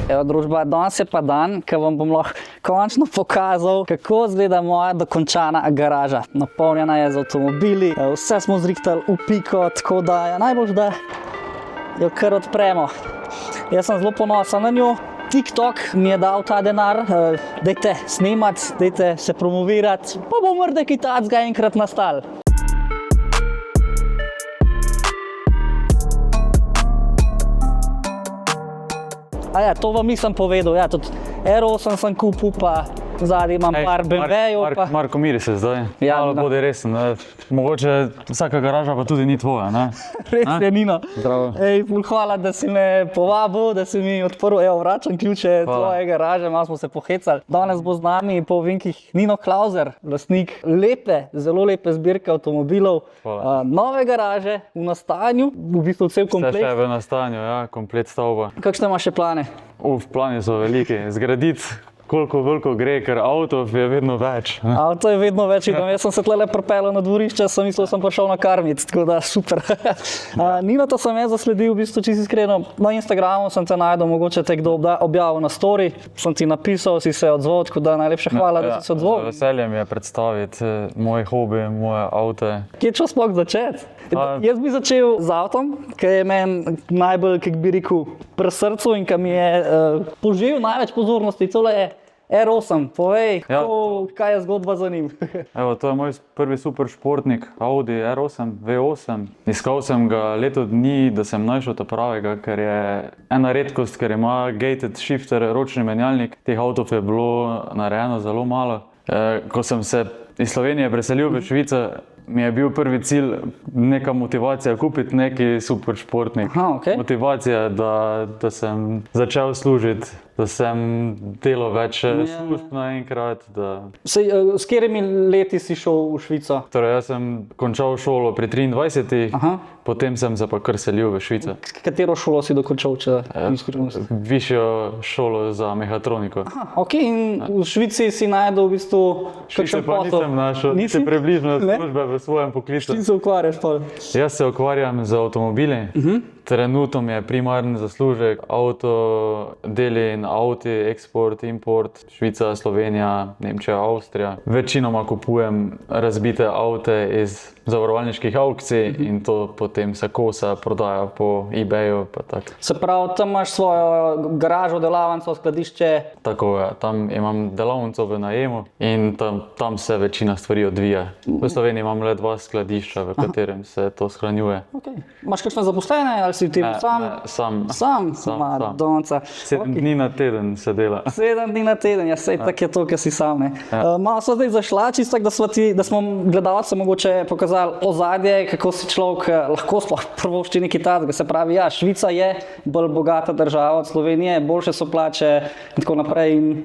Evo, družba, danes je pa dan, ko vam bom lahko končno pokazal, kako izgleda moja dokončana garaža. Napolnjena je z avtomobili, vse smo zrihtali v piko, tako da je najbolj, da jo kar odpremo. Jaz sem zelo ponosen na njo. TikTok mi je dal ta denar, dajte snemati, dajte se promovirati, pa bo morda kaj takega enkrat nastalo. Ja, to vam nisem povedal, ja, tudi R8 sem kupil, pa zadnji imam par BMW-jev. Marko, miri se zdaj, malo bodi resen, mogoče vsaka garaža pa tudi ni tvoja, ne? Res je, Nino. Zdravo. Ful hvala, da si me povabil, da si mi odprl, evo, vračam ključe tvoje garaže, malo smo se pohecali. Danes bo z nami po ovinkih Nino Klauser, lastnik lepe, zelo lepe zbirke avtomobilov, nove garaže v nastajanju, v bistvu cel komplet. Vse še v nastajanju, ja, komplet stavba. Kakšne imaš še plane? Plani so veliki, zgraditi koliko veliko gre, ker avtov je vedno več. Avto je vedno več, jaz sem se tlele pripeljal na dvorišče, sem mislil, da sem prišel na karmic, tako da super. Nino, to sem jaz zasledil, v bistvu, čisto iskreno, na Instagramu sem te najdel, mogoče te kdo objavil na story, sem ti napisal, si se odzval, tako da najlepša hvala, da si se odzval. Veselje mi je predstaviti moje hobi, moje avte. Kje čas sploh začeti? Jaz bi začel z avtom, ki je meni najbolj, kako bi rekel, pri srcu in ki mi je poživil največ pozornosti, tole je R8, povej, kaj je zgodba za njim? Evo, to je moj prvi super športnik, Audi R8, V8. Iskal sem ga leto dni, da sem našel ta pravega, ker je ena redkost, ker ima gated shifter, ročni menjalnik. Teh avtov je bilo narejeno zelo malo. Ko sem se iz Slovenije preselil v Švico, mi je bil prvi cilj neka motivacija kupiti neki super športnik. Motivacija, da sem začel služiti, da sem delal več služb naenkrat. S katerimi leti si šel v Švico? Torej, jaz sem končal šolo pri 23, potem sem se pa kar selil v Švico. Katero šolo si dokončal, če Višjo šolo za mehatroniko. In v Švici si najdel v bistvu kakšen posel? Švice pa nisem našel, si približno službe v svojem poklicu. S čim se ukvarjaš pa? Jaz se ukvarjam z avtomobili. Trenutno mi je primarni zaslužek avtodeli in avti, eksport, import, Švica, Slovenija, Nemčija, Avstrija. Večinoma kupujem razbite avte iz zavarovalniških aukcij in to potem se kosa, prodaja po eBayu pa tako. Se pravi, tam imaš svojo garažo, delavnico, skladišče? Tako je, tam imam delavnico v najemu in tam se večina stvari odvija. V Sloveniji imam le 2 skladišča, v katerem se to shranjuje. Imaš kakšne zaposlene ali si ti sam? Sam? Madonca. 7 dni na teden se dela. 7 dni na teden, ja, sej tak je to, ker si sam, ne. Malo so zdaj zašla, čisto tako, da smo gledalcem mogoče pokazali ozadje, kako si človek lahko sploh privošči nekaj takega. Se pravi, ja, Švica je bolj bogata država od Slovenije, boljše so plače in tako naprej. In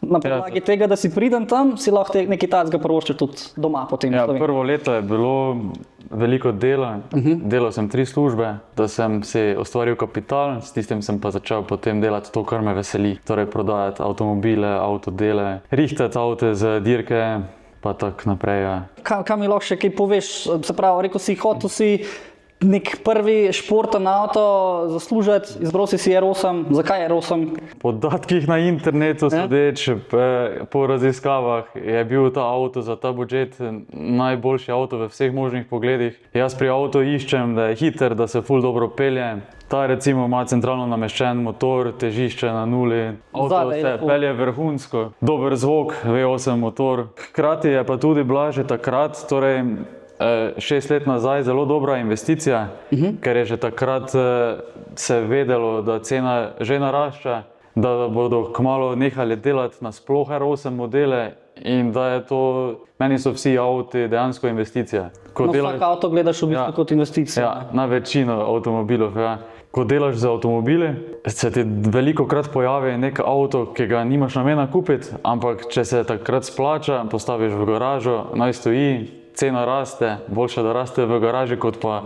na podlagi tega, da si priden tam, si lahko nekaj takega privošči tudi doma potem v Sloveniji. Prvo leto je bilo veliko dela. Delal sem 3 službe, da sem si ustvaril kapital, s tistim sem pa začel potem delati to, kar me veseli. Torej prodajati avtomobile, avtodele, rihtati avte za dirke, pa tako naprej. Kaj mi lahko še kaj poveš? Se pravi, rekel si, hotel si nek prvi športen avto zaslužiti, izbral si R8. Zakaj R8? Po podatkih na internetu, sodeč, po raziskavah, je bil ta avto za ta budžet najboljši avto v vseh možnih pogledih. Jaz pri avto iščem, da je hiter, da se ful dobro pelje. Ta recimo ima centralno nameščen motor, težišče na nuli, avto se pelje vrhunsko, dober zvok, V8 motor. Hkrati je pa tudi bila že takrat, torej 6 let nazaj, zelo dobra investicija, ker je že takrat se vedelo, da cena že narašča, da bodo kmalu nehali delati na sploh R8 modele in da je to, meni so vsi avti dejansko investicija. Vsak avto gledaš v bistvu kot investicijo. Ja, na večino avtomobilov, ja. Ko delaš za avtomobile, se ti veliko krat pojavi nek avto, ki ga nimaš namena kupiti, ampak če se takrat splača, postaviš v garažo, naj stoji, cena raste, boljše da raste v garaži, kot pa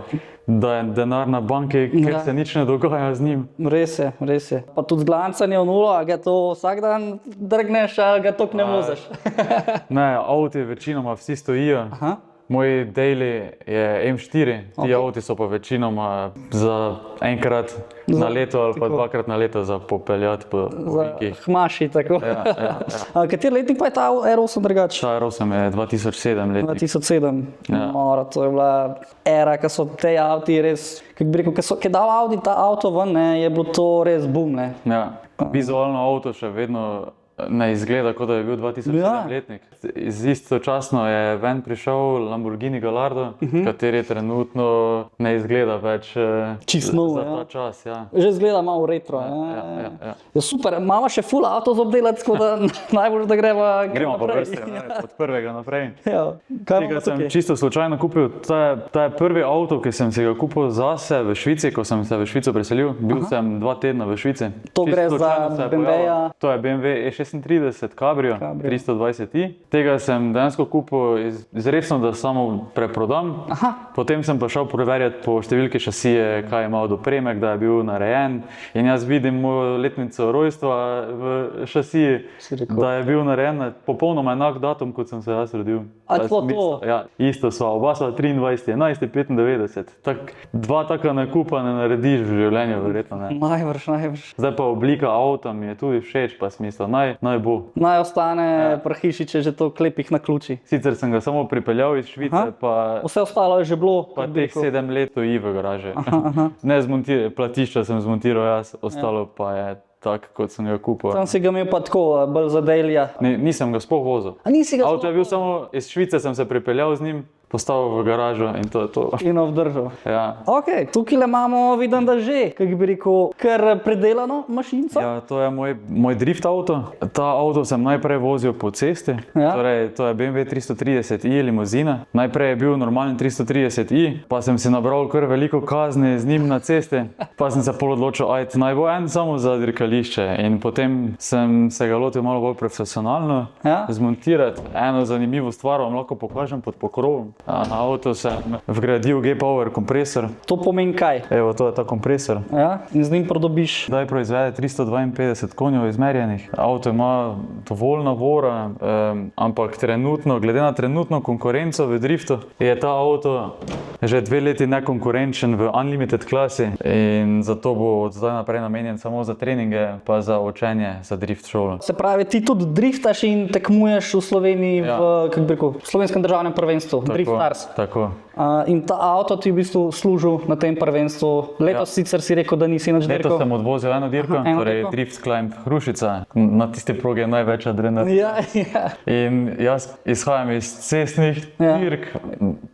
da je denar na banki, ker se nič ne dogaja z njim. Res je, res je. Pa tudi zglancanje v nulo, a ga to vsak dan drgneš, ali ga toliko ne voziš? Ne, avti večinoma vsi stojijo. Moj daily je M4, ti avti so pa večinoma za enkrat na leto ali pa dvakrat na leto za popeljati po vikih. Hmaši, tako. Kateri letnik pa je ta R8 drugače? Ta R8 je 2007 letnik. 2007. Mora, to je bila era, ko so te avti res, kako bi rekel, ko je dal Audi ta avto ven, ne, je bilo to res boom, ne. Ja, vizualno avto še vedno ne izgleda, kot da je bil 2007 letnik. Istočasno je ven prišel Lamborghini Gallardo, kateri trenutno ne izgleda več za ta čas. Ja. Že izgleda malo retro. Ja, super, imamo še full autos obdelati, tako da najbolj, da gremo po vrsti, od prvega naprej. Ja, tega sem čisto slučajno kupil. Ta je prvi avto, ki sem si ga kupil zase v Švici, ko sem se v Švico preselil. Bil sem 2 tedna v Švici. To gre za BMW-ja? To je BMW E36 Cabrio 320i. Tega sem dejansko kupil izrecno, da samo preprodam. Potem sem pa šel preverjati po številki šasije, kaj je imel dopremek, da je bil narejen. In jaz vidim mojo letnico rojstva v šasiji, da je bil narejen na popolnoma enak datum, kot sem se jaz rodil. Ja, isto sva, oba sva 23, 11, 95. Dva taka nakupa ne narediš v življenju, verjetno ne. Najbrž. Zdaj pa oblika avta mi je tudi všeč, pa smisla, naj bo. Naj ostane pri hiši, če že to klepih na ključi. Sicer sem ga samo pripeljal iz Švice, pa vse ostalo je že bilo. Pa teh 7 let stoji v garaži. Ne platišča sem zmontiral jaz, ostalo pa je tak, kot sem ga kupil. Tam si ga imel pa tako, bolj za dailija. Nisem ga sploh vozil. Avto je bil samo iz Švice, sem se pripeljal z njim, postavil v garažo in to je to. In obdržal. Ja. Ok, tukaj imamo, vidim, da že, kako bi rekel, kar predelano mašinco. Ja, to je moj drift avto. Ta avto sem najprej vozil po cesti, torej to je BMW 330i limuzina. Najprej je bil normalen 330i, pa sem si nabral kar veliko kazni z njim na cesti, pa sem se pol odločil, naj bo en samo za dirkališče. In potem sem se ga lotil malo bolj profesionalno zmontirati. Eno zanimivo stvar vam lahko pokažem pod pokrovom. Na avto sem vgradil G-Power kompresor. To pomeni kaj? Evo, to je ta kompresor. Ja, in z njim pridobiš? Zdaj proizvede 352 konjev izmerjenih. Avto ima dovolj navora, ampak trenutno, glede na trenutno konkurenco v driftu, je ta avto že 2 leti nekonkurenčen v Unlimited klasi in zato bo od zdaj naprej namenjen samo za treninge, pa za učenje, za drift šolo. Se pravi, ti tudi driftaš in tekmuješ v Sloveniji v slovenskem državnem prvenstvu, Drift Stars. Tako. In ta avto ti v bistvu služil na tem prvenstvu. Letos sicer si rekel, da nisi nič dirkal. Letos sem odvozil eno dirko, torej Drift Climb Hrušica. Na tisti progi je največ adrenalina. In jaz izhajam iz cestnih dirk,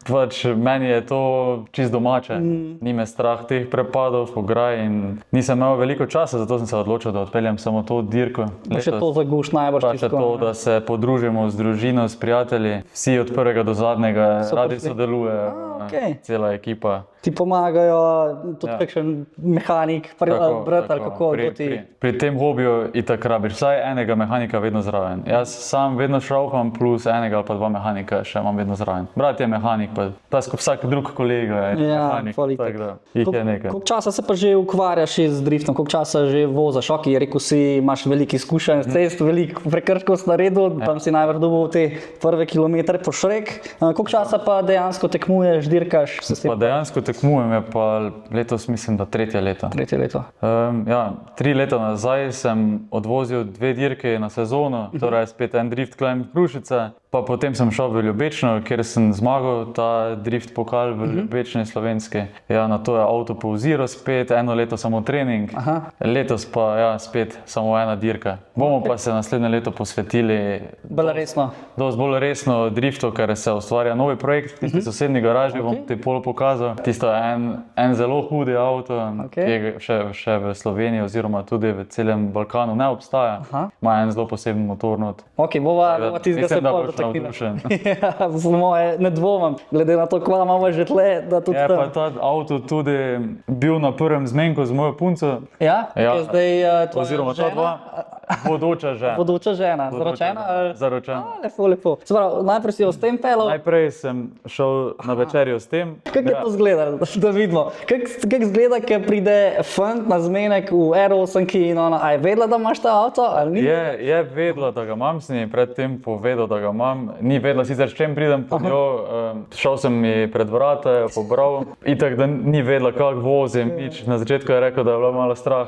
pač meni je to čisto domače. Ni me strah teh prepadov, ograj in nisem imel veliko časa, zato sem se odločil, da odpeljem samo to dirko. Pa še to zaguš najbolj čisto. Pa še to, da se podružimo z družino, s prijatelji. Vsi od prvega do zadnjega radi sodelujejo. Cela ekipa. Ti pomagajo, tudi kakšen mehanik, brat ali kako ti? Pri tem hobiju itak rabiš vsaj enega mehanika vedno zraven. Jaz sam vedno šraufam, plus enega ali pa 2 mehanika še imam vedno zraven. Brat je mehanik, pa vsak drug kolega je mehanik, tako da jih je nekaj. Koliko časa se pa že ukvarjaš z driftom, koliko časa že vozaš? Ok, rekel si, imaš veliko izkušenj z cest, veliko prekrškov si naredil, tam si najbolj dobil te prve kilometre po Šrek. Koliko časa pa dejansko tekmuješ, dirkaš? Pa dejansko tekmujem, je pa letos mislim, da 3. leto. 3. leto. 3 leta nazaj sem odvozil 2 dirke na sezono, torej spet en Drift Climb Hrušica, pa potem sem šel v Ljubečno, kjer sem zmagal ta drift pokal v Ljubečni slovenski. Ja, na to je avto pauziral spet, 1 leto samo trening, letos pa spet samo 1 dirka. Bomo pa se naslednje leto posvetili dosti bolj resno driftu, ker se ustvarja novi projekt, tisti sosednji garaži, bom ti pol pokazal. Tisto je en zelo hudi avto, ki še v Sloveniji oziroma tudi v celem Balkanu ne obstaja. Ima en zelo poseben motor not. Ok, bova tistega se pol dotaknila. Ja, ne dvomam, glede na to, kva imamo že tle, da tudi tam. Je pa ta avto tudi bil na prvem zmenku z mojo punco. Ja? Zdaj oziroma ta dva. bodoča žena. Bodoča žena, zaročena? Zaročena. Lepo, lepo. Se pravi, najprej si jo s tem pelal. Najprej sem šel na večerjo s tem. Kako je to izgledalo, da vidimo? Kako izgleda, ko pride fant na zmenek v R8 in ona, a je vedela, da imaš ta avto ali ni? Je vedela, da ga imam, sem ji predtem povedal, da ga imam. Ni vedela sicer, s čem pridem pod njo. Šel sem ji pred vrata, jo pobral. Itak, da ni vedela, kako vozim, nič. Na začetku je rekel, da je bila malo strah.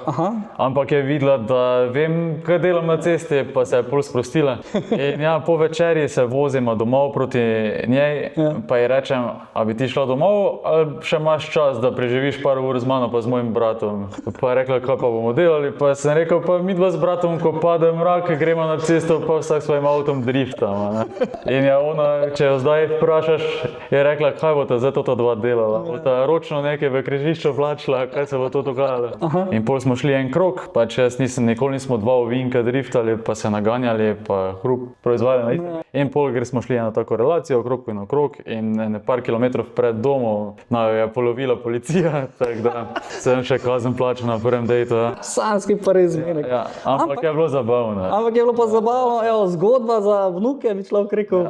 Ampak je videla, da vem, kaj delam na cesti, pa se je pol sprostila. In ja, po večerji se vozimo domov proti njej, pa ji rečem, a bi ti šla domov, ali še imaš čas, da preživiš par ur z mano pa z mojim bratom. Pa je rekla, kaj pa bomo delali, pa sem rekel, pa midva z bratom, ko pade mrak, gremo na cesto, pa vsak svojim avtom driftamo. Ne? In je ona, če jo zdaj vprašaš, je rekla, kaj bo ta zdaj ta dva delala. Bo ta ročno nekaj v križišču vlačila, kaj se bo to dogajalo. In pol smo šli en krog, pa če jaz nikoli nismo dva ovinka driftali, pa se naganjali, pa hrup proizvajali na isto. In pol smo šli na tako relacijo, okrog in okrog, in par kilometrov pred domom naju je polovila policija, tako da sem še kazen plačal na prvem dejtu. Ja. Sanski prvi zmenek. Ja, ampak je bilo zabavno. Ampak je bilo pa zabavno, evo, zgodba za vnuke, bi človek rekel.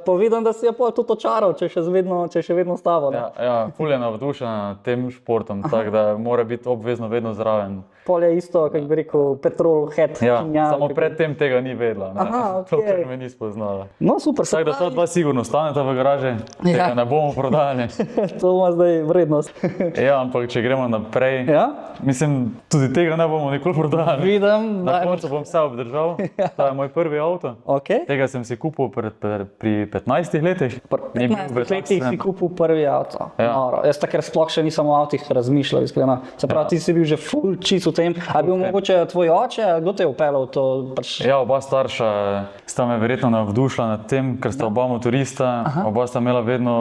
Povedam, da si je pol tudi očaral, če je še vedno s tabo. Ja, ful je navdušena nad tem športom, tako da mora biti obvezno vedno zraven. Pol je isto, kako bi rekel, petrol, het, ja, samo predtem tega ni vedela. To, ker me ni spoznala. No, super. Tako da ta dva sigurno staneta v garaži, tega ne bomo prodali. To ima zdaj vrednost. Ja, ampak če gremo naprej, mislim, tudi tega ne bomo nikoli prodali. Vidim. Na koncu bom vse obdržal. To je moj prvi avto. Tega sem si kupil pri 15 letih. Pri 15 letih si kupil prvi avto. Jaz takrat sploh še nisem o avtih razmišljal, iskreno. Se pravi, ti si bil že ful čist v tem. A bil mogoče tvoj oče, kdo te je vpeljal v to? Ja, oba starša sta me verjetno navdušila nad tem, ker sta oba motorista, oba sta imela vedno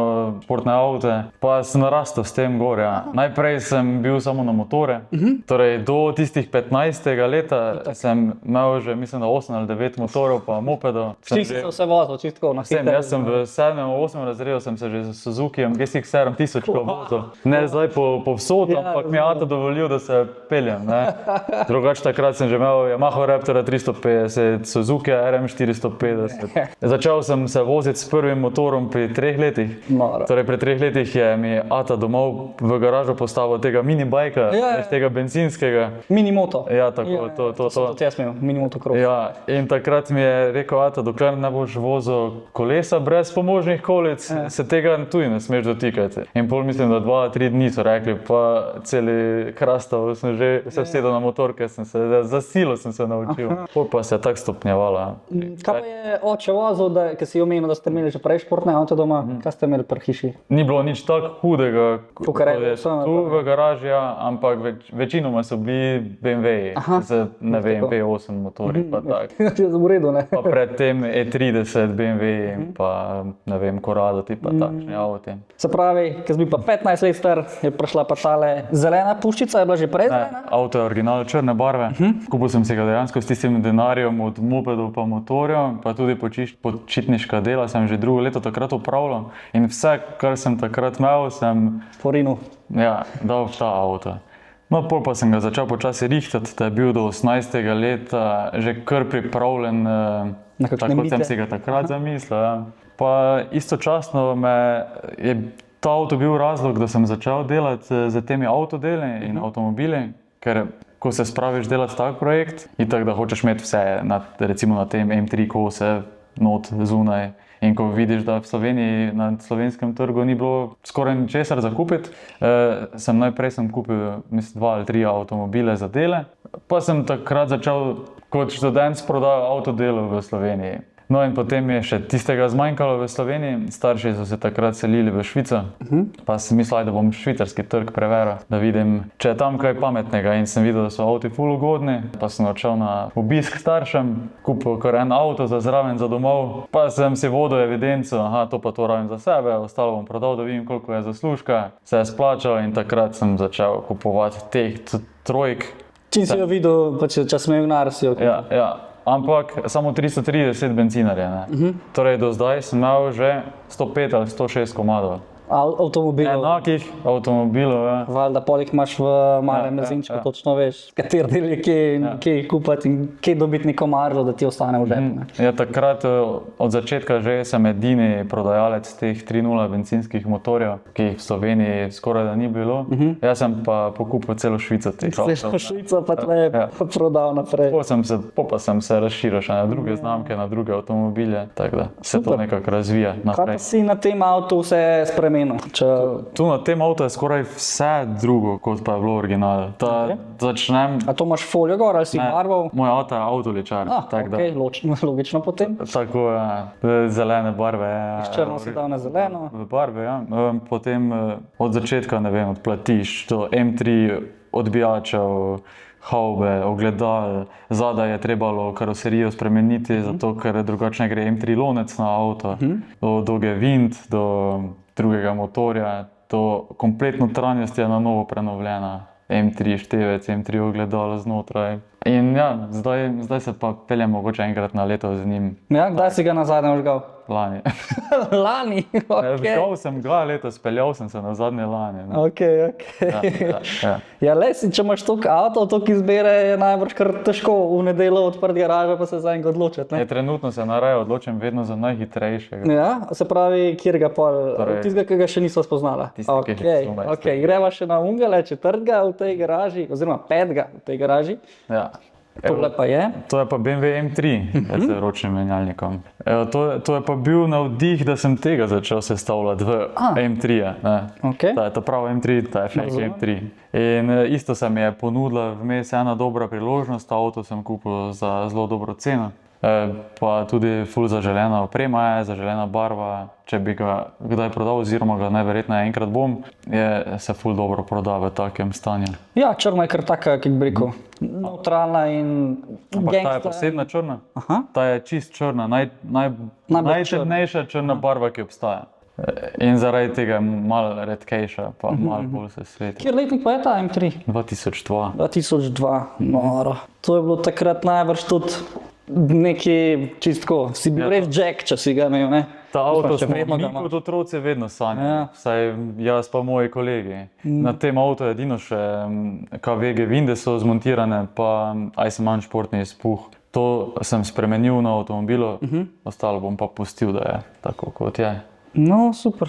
športne avte, pa sem narastel s tem gor. Najprej sem bil samo na motore, torej do tistih 15. leta sem imel že, mislim, da 8 ali 9 motorov pa mopedov. Čist si se vse vozil, čist tako na hiter? Jaz sem v 7. 8. razredu sem se že z Suzukijem GSX-R 1000 vozil. Ne zdaj povsod, ampak mi je ata dovolil, da se peljem. Drugače takrat sem že imel Yamaha Raptora 350, Suzuki RM 450. Začel sem se voziti s prvim motorom pri 3 letih. Torej pri 3 letih je mi ata domov v garažo postavil tega minibajka, tega benzinskega. Minimoto. Ja, tako, to. To sem tudi jaz imel, minimoto cross. Ja, in takrat mi je rekel ata, dokler ne boš vozil kolesa brez pomožnih kolic, se tega tudi ne smeš dotikati. In pol mislim, da 2-3 dni so rekli, pa celi krastav sem že sedel na motor, ker sem se, za silo sem se naučil. Pol pa se je tako stopnjevala. Kaj pa je oče vozil, ker si omenil, da ste imeli že prej športne avte doma? Kaj ste imeli pri hiši? Ni bilo nič tako hudega, kot je tu v garaži, ampak večinoma so bili BMW-ji z, ne vem, P8 motorji pa tak. V redu, ne? Pa predtem E30 BMW-ji pa, ne vem, Corrado tipa takšni avti. Se pravi, ker si bil pa 15 let star, je prišla pa tale zelena puščica, je bila že prej zelena? Avto je original črne barve. Kupil sem si ga dejansko s tistim denarjem od mopedov pa motorjev, pa tudi počitniška dela sem že drugo leto takrat upravljal. In vse, kar sem takrat imel, sem porinil. Ja, dal v ta avto. No, pol pa sem ga začel počasi rihtati, da je bil do 18. leta že kar pripravljen, tako kot sem si ga takrat zamislil. Pa istočasno je ta avto bil razlog, da sem začel delati z temi avtodeli in avtomobili, ker ko se spraviš delati tak projekt, itak da hočeš imeti vse, recimo na tem M3 kose, not zunaj. In ko vidiš, da v Sloveniji na slovenskem trgu ni bilo skoraj ničesar za kupiti, sem najprej kupil 2 ali 3 avtomobile za dele, pa sem takrat začel kot študent prodajati avtodelo v Sloveniji. No in potem je še tistega zmanjkalo v Sloveniji, starši so se takrat selili v Švico, pa sem mislil, da bom švicarski trg preveril, da vidim, če je tam kaj pametnega, in sem videl, da so avti ful ugodni, pa sem odšel na obisk staršem, kupil kar en avto za zraven, za domov, pa sem si vodil evidenco, to pa to rabim za sebe, ostalo bom prodal, da vidim, koliko je zaslužka, se je splačal in takrat sem začel kupovati teh trojk. Čim si jo videl, pa če smejgnar si jo kupil? Ja. Ampak samo 330 bencinarje. Torej do zdaj sem imel že 105 ali 106 komadov. avtomobilov. Enakih avtomobilov, ja. Valjda, poleg imaš v malem mezinčku, točno veš, kateri del je kje kupiti in kje dobiti neko maržo, da ti ostane v žepu. Ne. Ja, takrat od začetka že sem edini prodajalec teh 3.0 bencinskih motorjev, ki jih v Sloveniji skoraj da ni bilo. Jaz sem pa pokupil celo Švico teh avtov. Celo Švico pa tle prodal naprej. Pa sem se razširil še na druge znamke, na druge avtomobile, tako da se to nekako razvija Kaj naprej. pa si na tem avtu vse spremenil? Tu na tem avtu je skoraj vse drugo, kot pa je bilo original. Začnem... A to imaš folijo gor ali si barval? Moj avto je avtoličar. Logično potem. Tako je, zelene barve. S črno si dal na zeleno. Barve, ja. Potem od začetka, ne vem, od platišč do M3 odbijačev, haube, ogledal, zadaj je trebalo karoserijo spremeniti, zato ker drugače ne gre M3 lonec na avto, do dolge vind, do drugega motorja, do kompletno notranjost je na novo prenovljena. M3 števec, M3 ogledalo znotraj. In ja, zdaj se pa peljem mogoče enkrat na leto z njim. Ja, kdaj si ga nazadnje vžgal? Lani. Lani? Vžgal sem ga letos, peljal sem se nazadnje lani. Ok. Ja, lej, če imaš toliko avtov, toliko izbere, je najbrž kar težko v nedeljo odprti garažo pa se za enega odločiti. Trenutno se naraje odločim vedno za najhitrejšega. Ja, se pravi, kjer ga pol, tistega, ki ga še nismo spoznala. Ok, greva še na ungele, četrtega v tej garaži, oziroma petega v tej garaži. Ja. Tole pa je? To je pa BMW M3 z ročnim menjalnikom. To je pa bil navdih, da sem tega začel sestavljati v M3-ja. Ta je ta prav M3, ta je fake M3. In isto se mi je ponudila vmes ena dobra priložnost, avto sem kupil za zelo dobro ceno. Pa tudi ful zaželena oprema je, zaželena barva. Če bi ga kdaj prodal, oziroma ga najverjetneje enkrat bom, se ful dobro proda v takem stanju. Ja, črna je kar taka, kako bi rekel, neutralna in ampak ta je posebna črna. Ta je čist črna, najtemnejša črna barva, ki obstaja. In zaradi tega je malo redkejša, pa malo bolj se sveti. Kjer letnik pa je ta M3? 2002. 2002, noro. To je bilo takrat najbrž tudi nekaj čistko, si bil res Jack, če si ga imel, ne? Ta avto smo mi kot otroci vedno sanjali, vsaj jaz pa moji kolegi. Na tem avtu edino še KVG vinde so zmontirane, pa ISMAN športni izpuh. To sem spremenil na avtomobilu, ostalo bom pa pustil, da je tako kot je. No, super.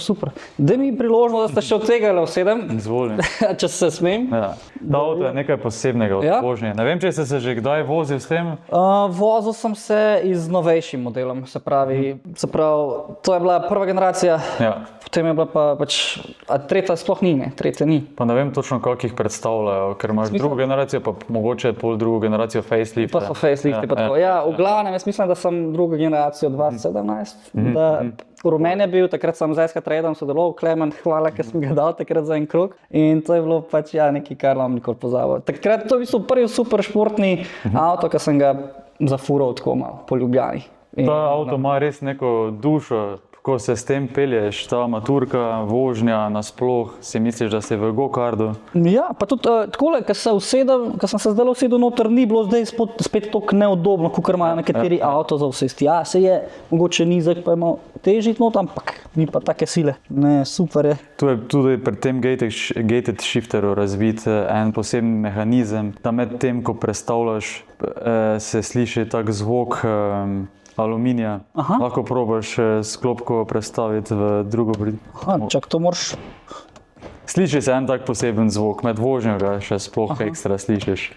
Daj mi priložnost, da ste še od tega usedem. Izvolim. Če se smem. Ja. Ta avto je nekaj posebnega od vožnje. Ne vem, če ste se že kdaj vozil s tem? Vozil sem se z novejšim modelom, se pravi, to je bila prva generacija, potem je bila pa pač, a tretja sploh ni, ne, tretja ni. Pa ne vem točno, kako jih predstavljajo, ker imaš drugo generacijo, pa mogoče pol drugo generacijo facelifte. Pa so facelifte, pa tako. Ja, v glavnem, jaz mislim, da sem drugo generacijo 2017, da rumen je bil, takrat sem z SK Tradom sodeloval, Klemen, hvala, ker sem ga dal takrat za en krog. In to je bilo pač nekaj, kar nam nikoli pozabil. Takrat to je v bistvu prvi super športni avto, ki sem ga zafural tako malo po Ljubljani. Ta avto ima res neko dušo, ko se s tem pelješ, ta maturka, vožnja nasploh, si misliš, da si v go-kardu. Ja, pa tudi takole, ko sem se zdaj usedel noter, ni bilo zdaj spet toliko neudobno, kakor imajo nekateri avto za vsesti. Ja, se je mogoče nizek, pa ima težji not, ampak ni pa take sile. Ne, super je. Tu je tudi pri tem gated shifteru razvit en poseben mehanizem, da med tem, ko prestavljaš, se sliši tak zvok aluminija. Lahko probaš sklopko prestaviti v drugo brid. Čak, to moraš... Sliši se en tak poseben zvok, med vožnjo ga še sploh ekstra slišiš.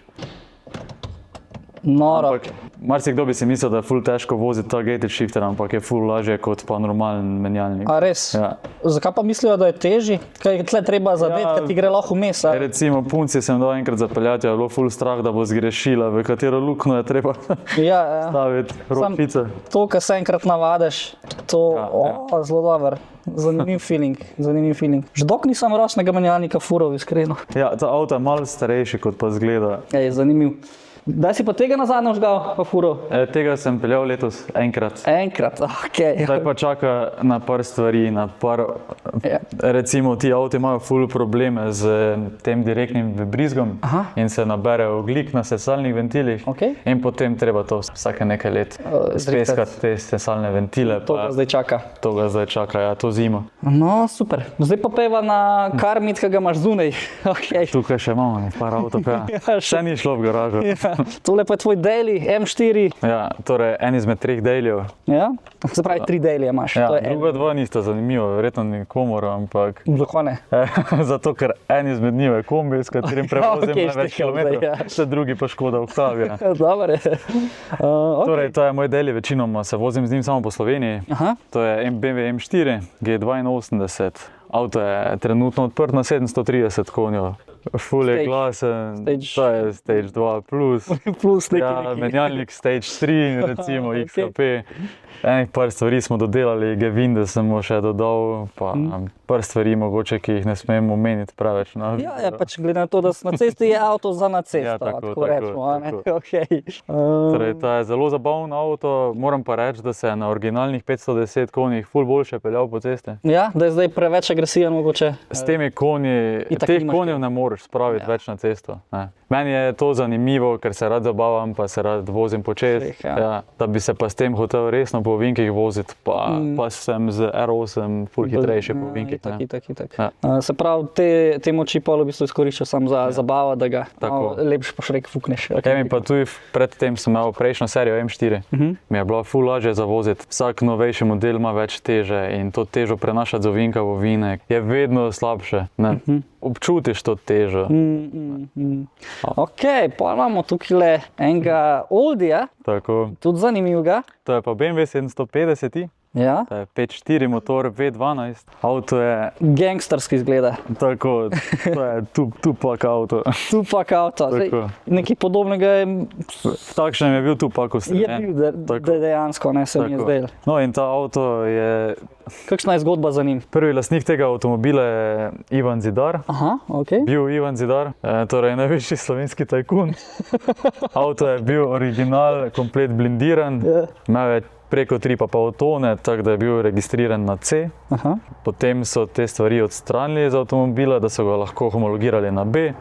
Noro. Marsikdo bi si mislil, da je ful težko voziti ta gated shifter, ampak je ful lažje kot pa normalen menjalnik. A res? Ja. Zakaj pa mislijo, da je težji? Kaj je tle treba zadeti, kad ti gre lahko vmes? Recimo, punci sem dal enkrat zapeljati, je bilo ful strah, da bo zgrešila, v katero luknjo je treba staviti ročice. To, kar se enkrat navadiš, to zelo dober. Zanimiv feeling. Že dok nisem rosnega menjalnika fural, iskreno. Ja, ta avto je malo starejši, kot pa zgleda. Je zanimiv. Kdaj si pa tega nazadnje vžgal, pa furo? Tega sem peljal letos enkrat. Enkrat, ok. Zdaj pa čaka na par stvari, Ja. recimo ti avti imajo ful probleme z tem direktnim vbrizgom Aha. in se nabere ogljik na sesalnih ventilih Okej. in potem treba to vsake nekaj let zrihtati. speskati te sesalne ventile. To ga zdaj čaka. To ga zdaj čaka, ja, to zimo. No, super. Zdaj pa peva na karmit, ki ga imaš zunaj. Okay. Tukaj še imamo par avtov, ja. Ja, Še ni šlo v garažo. Ja. Tole pa je tvoj daily, M4. Ja, torej en izmed 3 dailjev. Ja? Se pravi, 3 daily imaš. Ja, To je druga 2 nista zanimiva, verjetno nikomor, ampak Zakaj ne? zato, ker en izmed njih je kombi, s katerim prevozim okej, največ štekal zdaj, kilometrov, ja. vse drugi pa Škoda Octavia. Dobre. Okay. Torej, to je moj daily, večinoma se vozim z njim samo po Sloveniji. Aha. To je BMW M4 G82. Avto je trenutno odprt na 730 konjev. Ful je Stage. glasen, Stage. to je Stage 2 plus. Plus neki. Ja, menjalnik Stage 3, recimo Okej. XKP. Enih par stvari smo dodelali, Gevinde sem mu še dodal, pa par stvari mogoče, ki jih ne smemo omeniti preveč. No. Ja, ja, pač glede na to, da si na cesti, je avto za na cesto, Ja, tako, rečemo. a ne? tako. Okay. Torej, to je zelo zabaven avto, moram pa reči, da se je na originalnih 510 konjih ful boljše peljal po cesti. Ja, da je zdaj preveč agresiven mogoče. S temi konji, Itak teh nimaš konjev ne moreš spraviti več na cesto. Ne. Meni je to zanimivo, ker se rad zabavam, pa se rad vozim počez. Ja. Ja, da bi se pa s tem hotel resno po ovinkih voziti, pa sem z R8 ful hitrejši po ovinkih. Itak, ne. itak, itak. Ja. Se pravi, te moči pa v bistvu izkoriščaš samo za zabavo, da ga Tako. lepši pošrek fukneš. Emi pa tudi predtem sem imel prejšnjo serijo M4, mi je bilo ful lažje za voziti. Vsak novejši model ima več teže in to težo prenašati z ovinka v ovinek je vedno slabše. Ne? Občutiš to težo. Ok, pa imamo tukaj enega oldija, Tako. tudi zanimivega. To je pa BMW 750, Ja. to je 5.4 motor V12. Avto je Gangsterski izgleda. tako, to je Tupac avto. Tupak avto. Zdaj, Tako. nekaj podobnega je Takšen je bil Tupac bil, da dejansko ne se mi je Tako. zdelo. No in ta avto je, Kakšna je zgodba za njim? prvi lastnik tega avtomobila je Ivan Zidar. Aha, ok. Bil Ivan Zidar, torej največji slovenski tajkun. Avto je bil original, komplet blindiran, Ja. imel je preko 3,5 tone, tako da je bil registriran na C. Aha. Potem so te stvari odstranili iz avtomobila, da so ga lahko homologirali na B.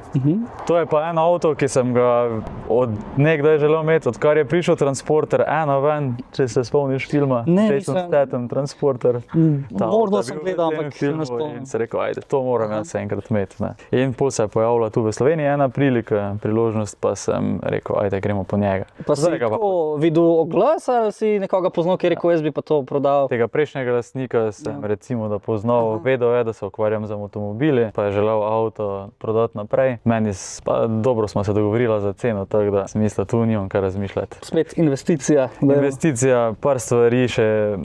To je pa en avto, ki sem ga od nekdaj želel imeti, odkar je prišel Transporter 1 ven, če se spomniš filma. Ne, Jason nisem. Statham, Transporter. Ta avto Morda je sem bil v gledal, tem ampak se ne filmu spomnim. In se rekel, ajde, to moram jaz enkrat imeti. Ne. In pol se je pojavila tu v Sloveniji ena prilika, priložnost, pa sem rekel, ajde, gremo po njega. Pa si Zdaj ga pa- tako videl oglas ali si nekoga poznal, ki je rekel, jaz bi pa to prodal? Tega prejšnjega lastnika sem recimo da poznal, vedel je, da se ukvarjam z avtomobili, pa je želel avto prodati naprej. Meni pa dobro smo se dogovorili za ceno, tako da sem mislil, tu nimam kaj razmišljati. Spet investicija. da je- Investicija, par stvari še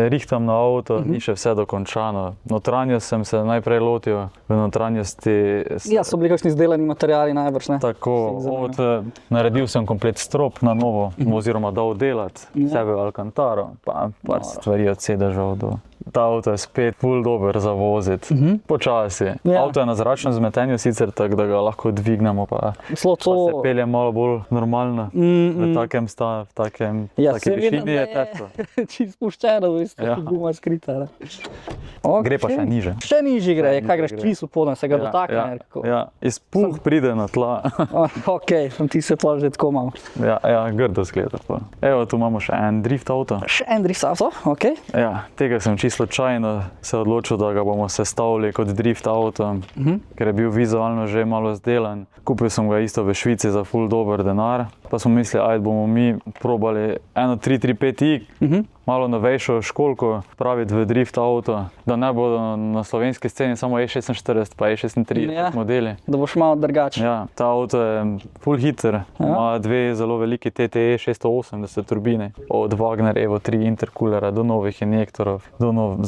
rihtam na avto, ni še vse dokončano. Notranjost sem se najprej lotil, v notranjosti Ja, so bili kakšni izdelani materiali najbrž, ne? tako, Vseh zanima. naredil sem komplet strop na novo, oziroma dal delati, sebe v Alcantaro, pa par stvari od sedežev do. Ta avto je spet ful dober za voziti, počasi. Ja. Avto je na zračnem zmetenju sicer tako, da ga lahko dvignemo, pa Zelo se to... pelje malo bolj normalno. V takem Ja, taki se vidim, višini je da teplo. čisto spuščeno, v bistvu, Ja. guma skrita. ne. Gre pa Okej. še niže. Še nižji gre, Še kaj nižje greš gre. čisto podno, se ga dotakne. ja, rekel. ja, izpuh pride na tla. Ok, sem ti se pa že tako mal. ja, grdo zgleda. Pa. Evo, tu imamo še en drift avto. Še en drift avto, ok. Ja, tega sem čisto slučajno se odločil, da ga bomo sestavili kot drift avto, ker je bil vizualno že malo zdelan. Kupil sem ga isto v Švici za ful dober denar, pa smo mislili, ajde bomo mi probali eno 335i, malo novejšo školko spraviti v drift avto, da ne bodo na slovenski sceni samo E46 pa E36 Ja. modeli. Da boš malo drugačen. Ja, ta avto je full hiter, ima dve zelo veliki TTE 680 turbine, od Wagner Evo 3 intercoolera do novih injektorov,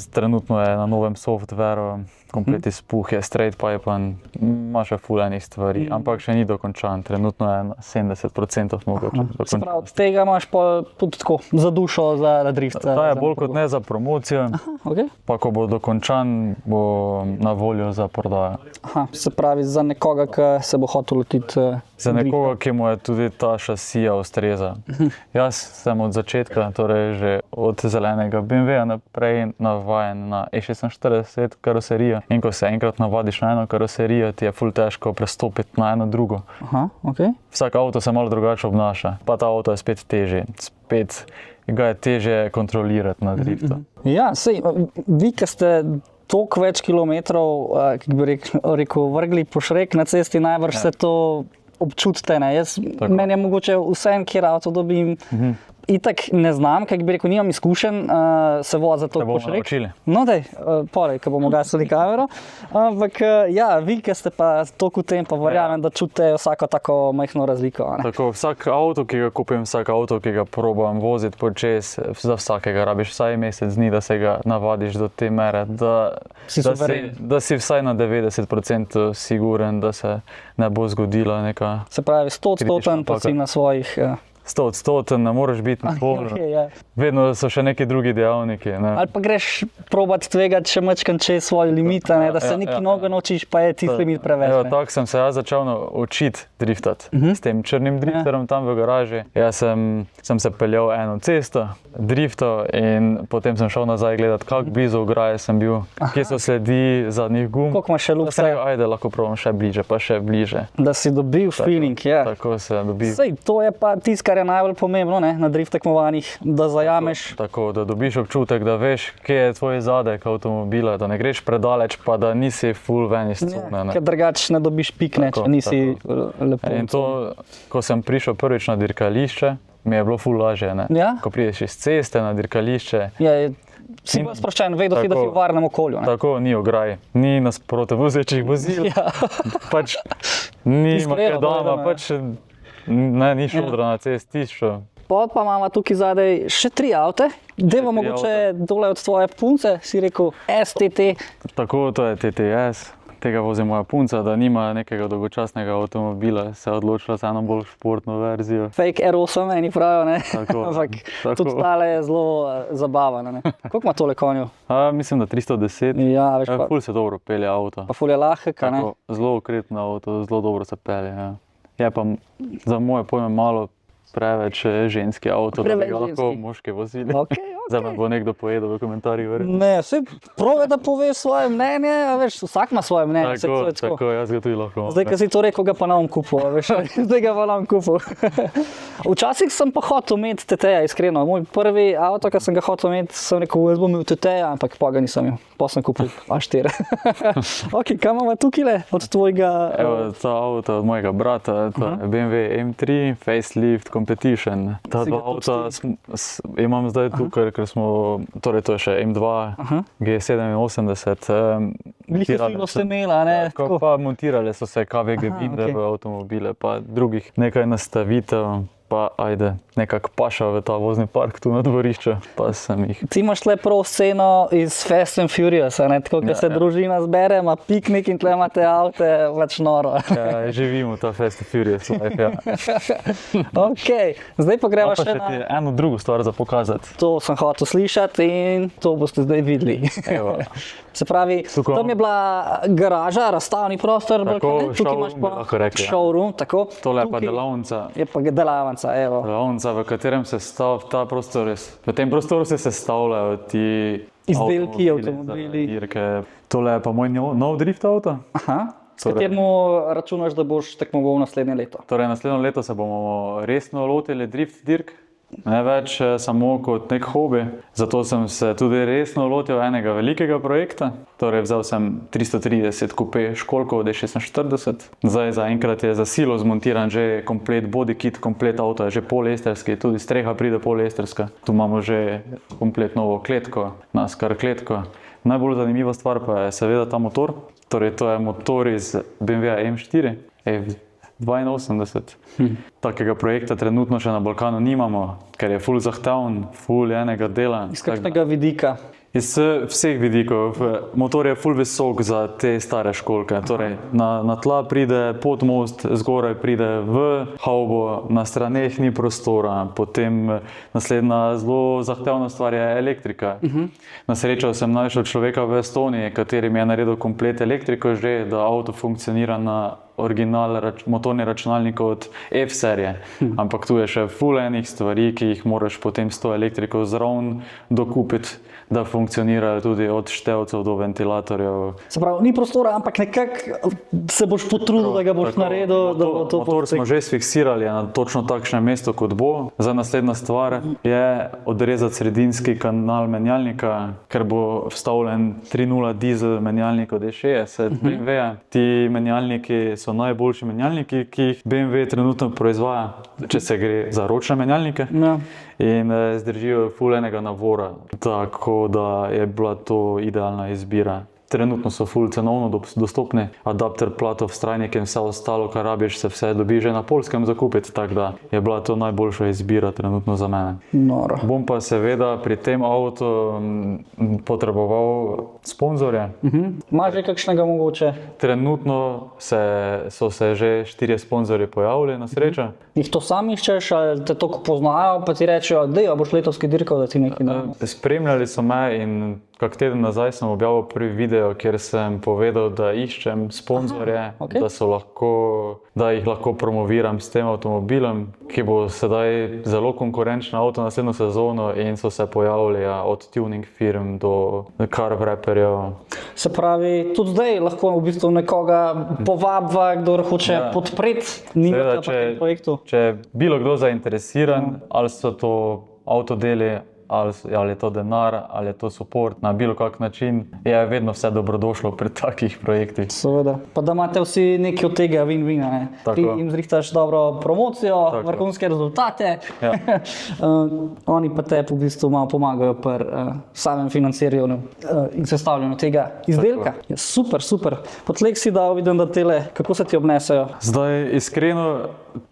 trenutno je na novem softveru, komplet izpuh je straight pipan, ima še full enih stvari, ampak še ni dokončan, trenutno je na 70% mogoče Se dokončan. pravi, od tega imaš pa tudi tako za dušo, za drift. Ta je bolj kot ne za promocijo, Okay. pa ko bo dokončan, bo na voljo za prodajo. Aha, se pravi, za nekoga, ki se bo hotel lotiti Za nekoga, ki mu je tudi ta šasija ustreza. Jaz sem od začetka, torej že od zelenega BMW-ja naprej navajen na E46 karoserijo. In ko se enkrat navadiš na eno karoserijo, ti je ful težko prestopiti na eno drugo. Aha, okay. Vsak avto se malo drugače obnaša, pa ta avto je spet težji, spet ga je težje kontrolirati na driftu. Ja, sej, vi, ki ste toliko več kilometrov, kako bi rekel, vrgli po šrek na cesti, najbrž se to občutite, ne? Meni je mogoče vsem, kjer avto dobim, itak ne znam, kako bi rekel, nimam izkušenj se voziti toliko po šrek. Naučili. No daj, porej, ko bomo gasili kamero. Ampak ja, vi, ki ste pa toliko v tem, pa verjamem, da čutite vsako tako majhno razliko. Ne? Tako, vsak avto, ki ga kupim, vsak avto, ki ga probam voziti počez, za vsakega rabiš vsaj mesec dni, da se ga navadiš do te mere, da si vsaj na 90% siguren, da se ne bo zgodila neka... Se pravi, 100% pa si na svojih... 100%, ne moreš biti na polno. Okay, ja. Vedno so še neki drugi dejavniki. Ne? Ali pa greš probati tvegati še mačkan čez svoje limite, da se neki nogo naučiš, pa je tisti limit preveč. Tako sem se jaz začel učiti driftati s tem črnim drifterom tam v garaži. Jaz sem se peljal eno cesto, driftal in potem sem šel nazaj gledati, kako blizu ograje sem bil, kje so sledi zadnjih gum. Koliko imaš še lukse? Ajde, lahko probam še bliže, pa še bliže. Da si dobil feeling, ja. Tako se dobi. Sej, to je pa tisto, kar je najbolj pomembno, ne, na drift tekmovanjih, da zajameš. Tako, da dobiš občutek, da veš, kje je tvoj zadek avtomobila, da ne greš predaleč, pa da nisi full ven iz cone. Ker drugače ne dobiš pikne, če nisi lepo. In to, ko sem prišel prvič na dirkališče, mi je bilo full lažje, ne? Ja? Ko prideš iz ceste na dirkališče. Ja, si bolj sproščen, vedel si, da si v varnem okolju. Ne? Tako, ni ograj, ni nasproti vozečih vozil, pač ni makadama, pač ni šodra na cesti, tišo. Pa imamo tukaj zadaj še 3 avte. Deva mogoče dole od tvoje punce, si rekel STT. Tako, to je TTS. Tega vozi moja punca, da nima nekega dolgočasnega avtomobila, se je odločila za eno bolj športno verzijo. Fake R8, eni pravijo, ne? Tako. Ampak tudi tale je zelo zabavna, ne? Koliko ima tole konjev? Mislim, da 310. Ja, veš pa. Ful se dobro pelje avto. Pa ful je lahek, ne? Tako, zelo okretno avto, zelo dobro se pelje, ja. Je pa za moje pojme malo preveč ženski avto, da bi ga lahko moški vozili. Zdaj me bo nekdo povedal v komentarjih. Ne, vse prove, da poveš svoje mnenje, a veš, vsak ima svoje mnenje. Tako, jaz ga tudi lahko. Zdaj, ko si to rekel, ga pa nam kupil, veš, zdaj ga pa nam kupil. Včasih sem pa hotel imeti TT-ja, iskreno. Moj prvi avto, ki sem ga hotel imeti, sem rekel, jaz bom imel TT-ja, ampak pa ga nisem imel. Pa sem kupil A4. Ok, kaj imamo tukaj od tvojega? Evo, ta avto od mojega brata, to je BMW M3 Facelift Competition. Ta dva avta imam zdaj tukaj, ker smo, torej to je še M2 G87. Glihko ste imela, ne? Tako pa montirale so se KVG binde v avtomobile, pa drugih nekaj nastavitev. Pa ajde, nekako paša v ta vozni park tu na dvorišču, pa sem jih. Ti imaš tle prav sceno iz Fast and Furious, ne? Tako, ko se družina zbere, ima piknik in tle imate avte, pač noro. Ja, živimo ta Fast and Furious life, ja. Ok, zdaj pa gremo še na... Pa še ti eno drugo stvar za pokazati. To sem hotel slišati in to boste zdaj videli. Evo. Se pravi, tam je bila garaža, razstavni prostor, tako, tukaj imaš pa showroom, tako. Tole je pa delavnica. Je pa delavnica, evo. Delavnica, v katerem se ta prostor, v tem prostoru se sestavljajo ti izdelki, avtomobili. Tole je pa moj nov drift avto. Aha. S kateremu računaš, da boš tekmoval naslednje leto? Torej, naslednje leto se bomo resno lotili drift dirk. Ne več samo kot nek hobi, zato sem se tudi resno lotil enega velikega projekta. Torej vzel sem 330 kupe školkov D46. Zdaj zaenkrat je za silo zmontiran že komplet body kit, komplet avto je že poliestrski, tudi streha pride poliestrska. Tu imamo že komplet novo kletko, NASCAR kletko. Najbolj zanimiva stvar pa je seveda ta motor. Torej to je motor iz BMW M4 F82. Takega projekta trenutno še na Balkanu nimamo, ker je ful zahteven, ful enega dela. Iz kakšnega vidika? Iz vseh vidikov. Motor je ful visok za te stare školke. Torej, na tla pride podmost, zgoraj pride v havbo, na straneh ni prostora. Potem naslednja zelo zahtevna stvar je elektrika. Na srečo sem našel človeka v Estoniji, kateri mi je naredil komplet elektriko že, da avto funkcionira na motorni računalnik od F-serije, ampak tu je še ful enih stvari, ki jih moraš potem s to elektriko zraven dokupiti, da funkcionirajo tudi od števcev do ventilatorjev. Se pravi, ni prostora, ampak nekako se boš potrudil, da ga boš naredil, da bo to Motor smo že sfiksirali na točno takšnem mestu, kot bo. Za naslednja stvar je odrezati sredinski kanal menjalnika, ker bo vstavljen 3.0 dizel menjalnik od E60 BMW-ja. Ti menjalniki so najboljši menjalniki, ki jih BMW trenutno proizvaja, če se gre za ročne menjalnike. Ja. In zdržijo ful enega navora, tako da je bila to idealna izbira. Trenutno so ful cenovno dostopni, adapter, platov, vztrajnik in vse ostalo, kar rabiš, se vse dobi že na Poljskem zakupiti, tako da je bila to najboljša izbira trenutno za mene. Noro. Bom pa seveda pri tem avtu potreboval sponzorje. Imaš že kakšnega mogoče? Trenutno so se že 4 sponzorji pojavili, na srečo. Jih to sam iščeš, ali te toliko poznajo, pa ti rečejo, da boš letos dirkal, da ti nekaj da. Spremljali so me in kak teden nazaj sem objavil prvi video, kjer sem povedal, da iščem sponzorje, da jih lahko promoviram s tem avtomobilom, ki bo sedaj zelo konkurenčen avto naslednjo sezono, in so se pojavili od tuning firm do car wrapperjev. Se pravi, tudi zdaj lahko v bistvu nekoga povabiva, kdo hoče podpreti njega v tem projektu. Če je bilo kdo zainteresiran, ali so to avtodeli, ali je to denar, ali je to support na bilo kak način, je vedno vse dobrodošlo pri takih projektih. Seveda. Pa da imate vsi nekaj od tega win-wina, ne? Ti jim zrihtaš dobro promocijo, vrhunske rezultate, oni pa te v bistvu malo pomagajo pri samem financiranju in sestavljanju tega izdelka. Je super, super. Potlej si dal, vidim, da tele, kako se ti obnesejo? Zdaj, iskreno,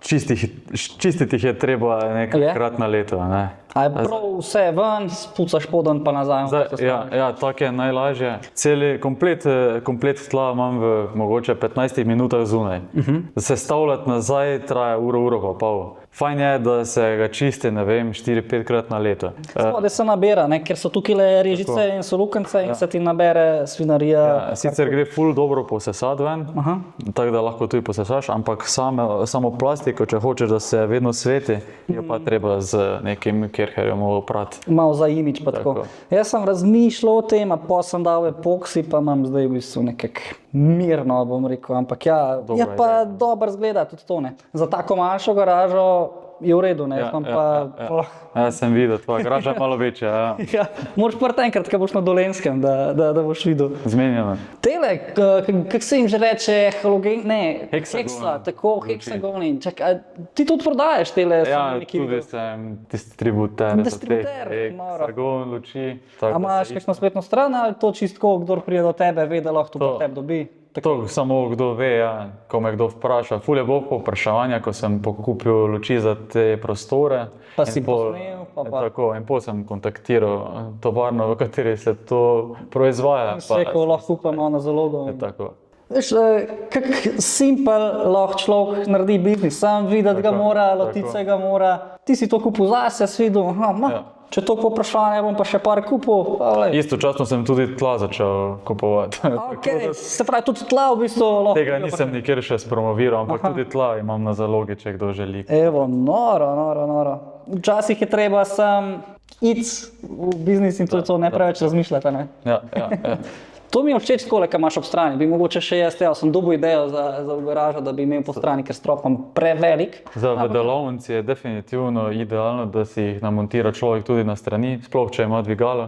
čistiti jih je treba nekajkrat na leto, ne? A je prav vse ven, spucaš podan pa nazaj? Ja, tako je najlažje. Celi komplet tla imam v mogoče 15 minutah zunaj. Sestavljati nazaj traja uro pa pol. Fajn je, da se ga čisti, ne vem, 4-5 krat na leto. Spodaj se nabera, ne? Ker so tukaj režice in so lukance in se ti nabere svinarija. Ja, sicer gre ful dobro posesati ven, tako da lahko tudi posesaš, ampak samo plastiko, če hočeš, da se vedno sveti, je pa treba z nekim kerherjem oprati. Malo za imidž pa tako. Jaz sem razmišljal o tem, a pa sem dal epoksi, pa imam zdaj v bistvu nekako mirno, bom rekel, ampak ja, je pa dobro zgleda tudi to, ne. Za tako manjšo garažo je v redu, ne, Ja, sem videl, tvoja garaža je malo večja, ja. Ja, moraš prti enkrat, ko boš na Dolenjskem, da boš videl. Zmenjeno. Tele, kako se jim že reče, halogen, ne, Heksagon. tako, heksagoni. Čakaj, ti tudi prodajaš tele? Ja, tudi sem distributer. Distributer, noro. Heksagon, luči. A imaš kakšno spletno stran, ali to čistko, kdor pride do tebe, ve, da lahko to pri tebi dobi? To samo kdo ve, ja, ko me kdo vpraša. Ful je bilo povpraševanja, ko sem pokupil luči za te prostore. Pa si posnel, pa. Tako, in potem sem kontaktiral tovarno, v kateri se to proizvaja. Vse, ko lahko upamo na zalogo. Tako. Veš, kak simpel lahko človek naredi biznis, sam videti ga mora, lotiti se ga mora. Ti si to kupil zase, si videl, če to povprašanje, bom pa še par kupil. Istočasno sem tudi tla začel kupovati. Se pravi, tudi tla v bistvu lahko. Tega nisem nikjer še spromoviral, ampak tudi tla imam na zalogi, če kdo želi. Evo, noro. Včasih je treba sam iti v biznis in to ne preveč razmišljati, ne? Ja. To mi je všeč takole, kaj imaš ob strani. Bi mogoče še jaz sem dobil idejo za garažo, da bi imel po strani, ker strop imam prevelik. Za v delavnici je definitivno idealno, da si jih namontira človek tudi na strani, sploh če ima dvigalo,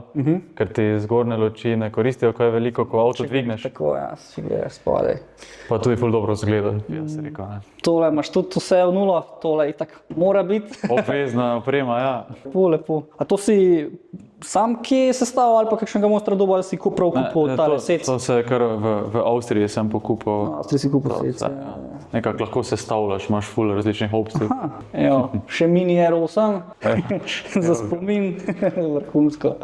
ker ti zgornje luči ne koristijo, ko je veliko, ko avto dvigneš. Tako, ja, si greš spodaj. Pa tudi ful dobro zgleda, jaz rekel, ne. Tole imaš tudi vse v nulo, tole itak mora biti. Obvezna oprema, ja. Lepo. A to si sam kje sestavil ali pa kakšnega mojstra dobil, ali si prav kupil tale sec? To se kar v Avstriji sem pokupil. V Avstriji si kupil sec, ja. Nekako lahko sestavljaš, imaš ful različnih opcij. Evo, še mini R8 za spomin, vrhunsko.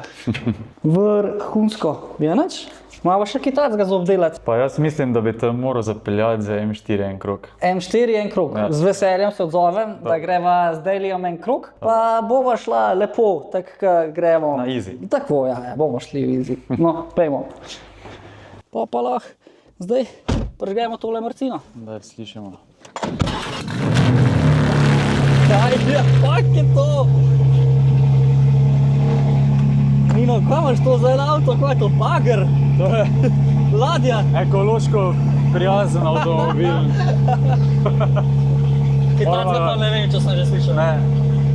Vrhunsko. Vianač? Malo še kaj takega za obdelati? Pa jaz mislim, da bi te moral zapeljati za M4 en krog. M4 en krog. Ja. Z veseljem se odzovem, da greva z Dailyjem en krog, pa bomo šla lepo, tako gremo. Na easy. Tako, ja, bomo šli v easy. No, pejmo. Pa lahko zdaj Prižgajmo tole marcino. Da slišimo. Kaj je, fak je to? Nino, kaj imaš to za en avto, kaj je to, bager? To je Ladja? ekološko prijazen avtomobil. Kaj takega pa ne vem, če sem že slišal. Ne,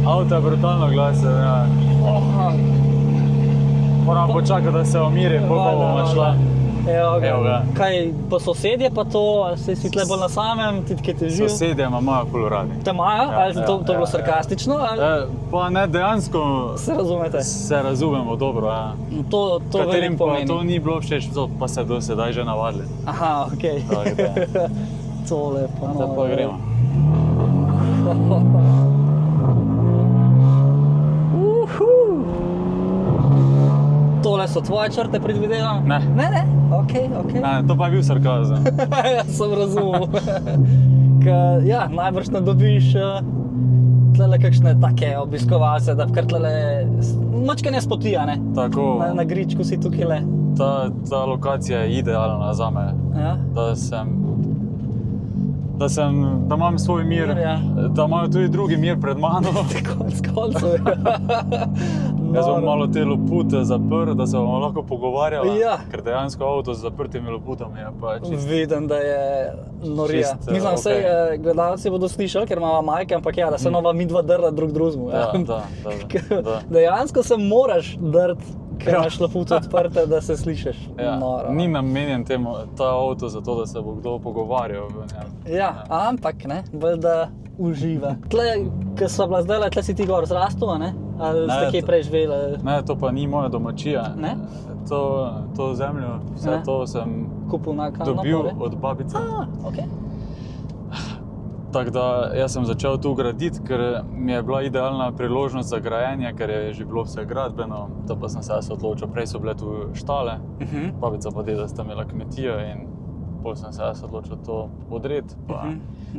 avto je brutalno glasen, ja. Moram počakati, da se umiri, pa bomo šla. Evo ga. Kaj, pa sosedje pa to, ali si tle bolj na samem, ti kaj te živ? Sosedje imajo ful radi. Te imajo? Ali to je bilo sarkastično? Pa ne, dejansko Se razumete? se razumemo dobro, ja. To Katerim veliko pa pomeni. to ni bilo všeč, pa se do sedaj že navadili. Aha, okej. Tole pa no. Zdaj pa gremo. Tole so tvoje črte, predvidevam? Ne. Ne? Okej. Ne, to pa je bil sarkazem. Ja, sem razumel. Ja, najbrž ne dobiš tlele kakšne take obiskovalce, da kar tlele mačke ne spotija, ne? Tako, Na gričku si tukaj le. ta lokacija je idealna zame, Ja? da imam svoj mir, Mir, ja. da imajo tudi drugi mir pred mano. Konec koncev. Jaz bom malo te lopute zaprl, da se bomo lahko pogovarjali, Ja. ker dejansko avto z zaprtimi loputami je pa čisto. Vidim, da je norija. Čist, Mislim, vse okej. gledalci bodo slišali, ker imamo majke, ampak ja, da se nova midva drla drug drugemu. Da. Dejansko se moraš drti, ker Ja. imaš lopute odprte, da se slišiš. Ja. Noro. Ni namenjen ta avto zato, da se bo kdo pogovarjal v njem. Ja, ampak ne, bolj da uživa. Tle, ko sva bila zdajle, tle si ti gor zrastel, a ne? Ali Ne, ste kje to- prej živeli? Ne, to pa ni moja domačija. Ne? To zemljo, vse Ne. to sem Kupil na kanal? dobil od babice. Okay. Tako da jaz sem začel tu graditi, ker mi je bila idealna priložnost za grajenje, ker je že bilo vse gradbeno. To pa sem se jaz odločil. Prej so bile tu štale, babica pa deda sta imela kmetijo in potem sem se jaz odločil to odreti pa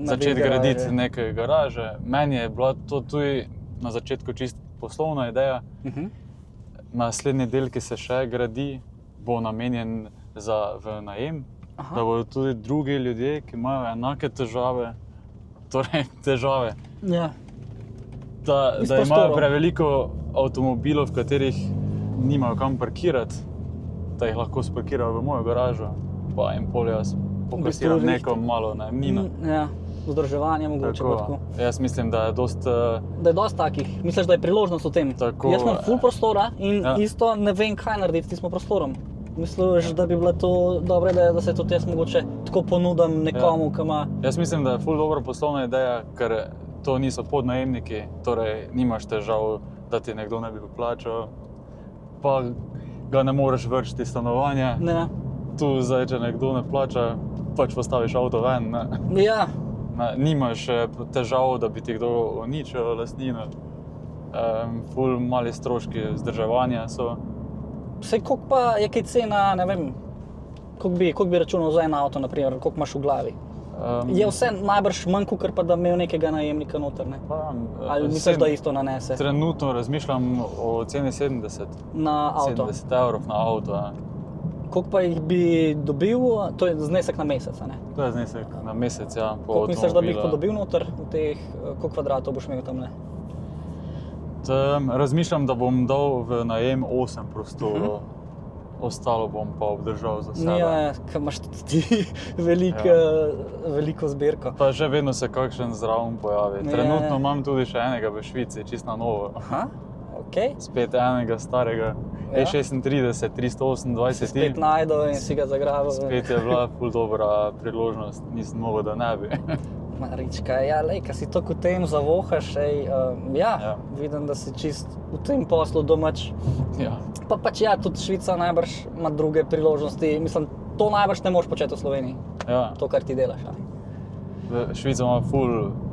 začeti graditi neke garaže. Meni je bila to tudi na začetku čisto poslovna ideja. Naslednji del, ki se še gradi, bo namenjen v najem, da bodo tudi drugi ljudje, ki imajo enake težave, Ja. da Iz imajo prostorov. preveliko avtomobilov, v katerih nimajo kam parkirati, da jih lahko spakirajo v mojo garažo, pa jim pol jaz pokasiram bistvu neko malo najemnino. Ja, vzdrževanje mogoče pa tako. Jaz mislim, da je dosti Da je dosti takih, misliš, da je priložnost v tem? Tako, Jaz imam ful prostora in ja. isto ne vem, kaj narediti s tistim prostorom. Misliš, da bi bila to dobra ideja, da se tudi jaz mogoče tako ponudim nekomu, ki ima... Jaz mislim, da je ful dobra poslovna ideja, ker to niso podnajemniki, torej nimaš težav, da ti nekdo ne bi plačal, pa ga ne moreš vrčiti stanovanja. Ne. Tu zdaj, če nekdo ne plača, pač postaviš avto ven. Ne? Ja, Nimaš težav, da bi ti kdo uničil lastnino. Ful mali stroški vzdrževanja so. sej koliko pa je kaj cena, ne vem, koliko bi računal za en avto, naprimer, koliko imaš v glavi? Je vse najbrž manj, kot pa da imel nekega najemnika noter, ne? Ali misliš, da isto nanese Trenutno razmišljam o ceni 70 na avto? 70 evrov na avto. Ja. Koliko pa jih bi dobil, to je znesek na mesec, a ne? To je znesek na mesec, ja. Koliko misliš, da bi jih pa dobil noter, v teh, koliko kvadratov boš imel tam, ne? Razmišljam, da bom dal v najem 8 prostorov, ostalo bom pa obdržal za sebe. Ja, ker imaš tudi ti veliko zbirko. Pa že vedno se kakšen zraven pojavi. Ja. Trenutno imam tudi še enega v Švici, čisto na novo. Aha, okej. Spet enega starega, Ja. E36, 328. Spet najdel in si ga zagrabil. Spet je bila ful dobra priložnost, nisem mogel, da ne bi. Marička, ja, lej, ko si tako v tem zavohaš, Ja. vidim, da si čist v tem poslu domač. Ja. Pa pač ja, tudi Švica najbrž ima druge priložnosti. Mislim, to najbrž ne moreš početi v Sloveniji, Ja. to, kar ti delaš. Ali? Švica ima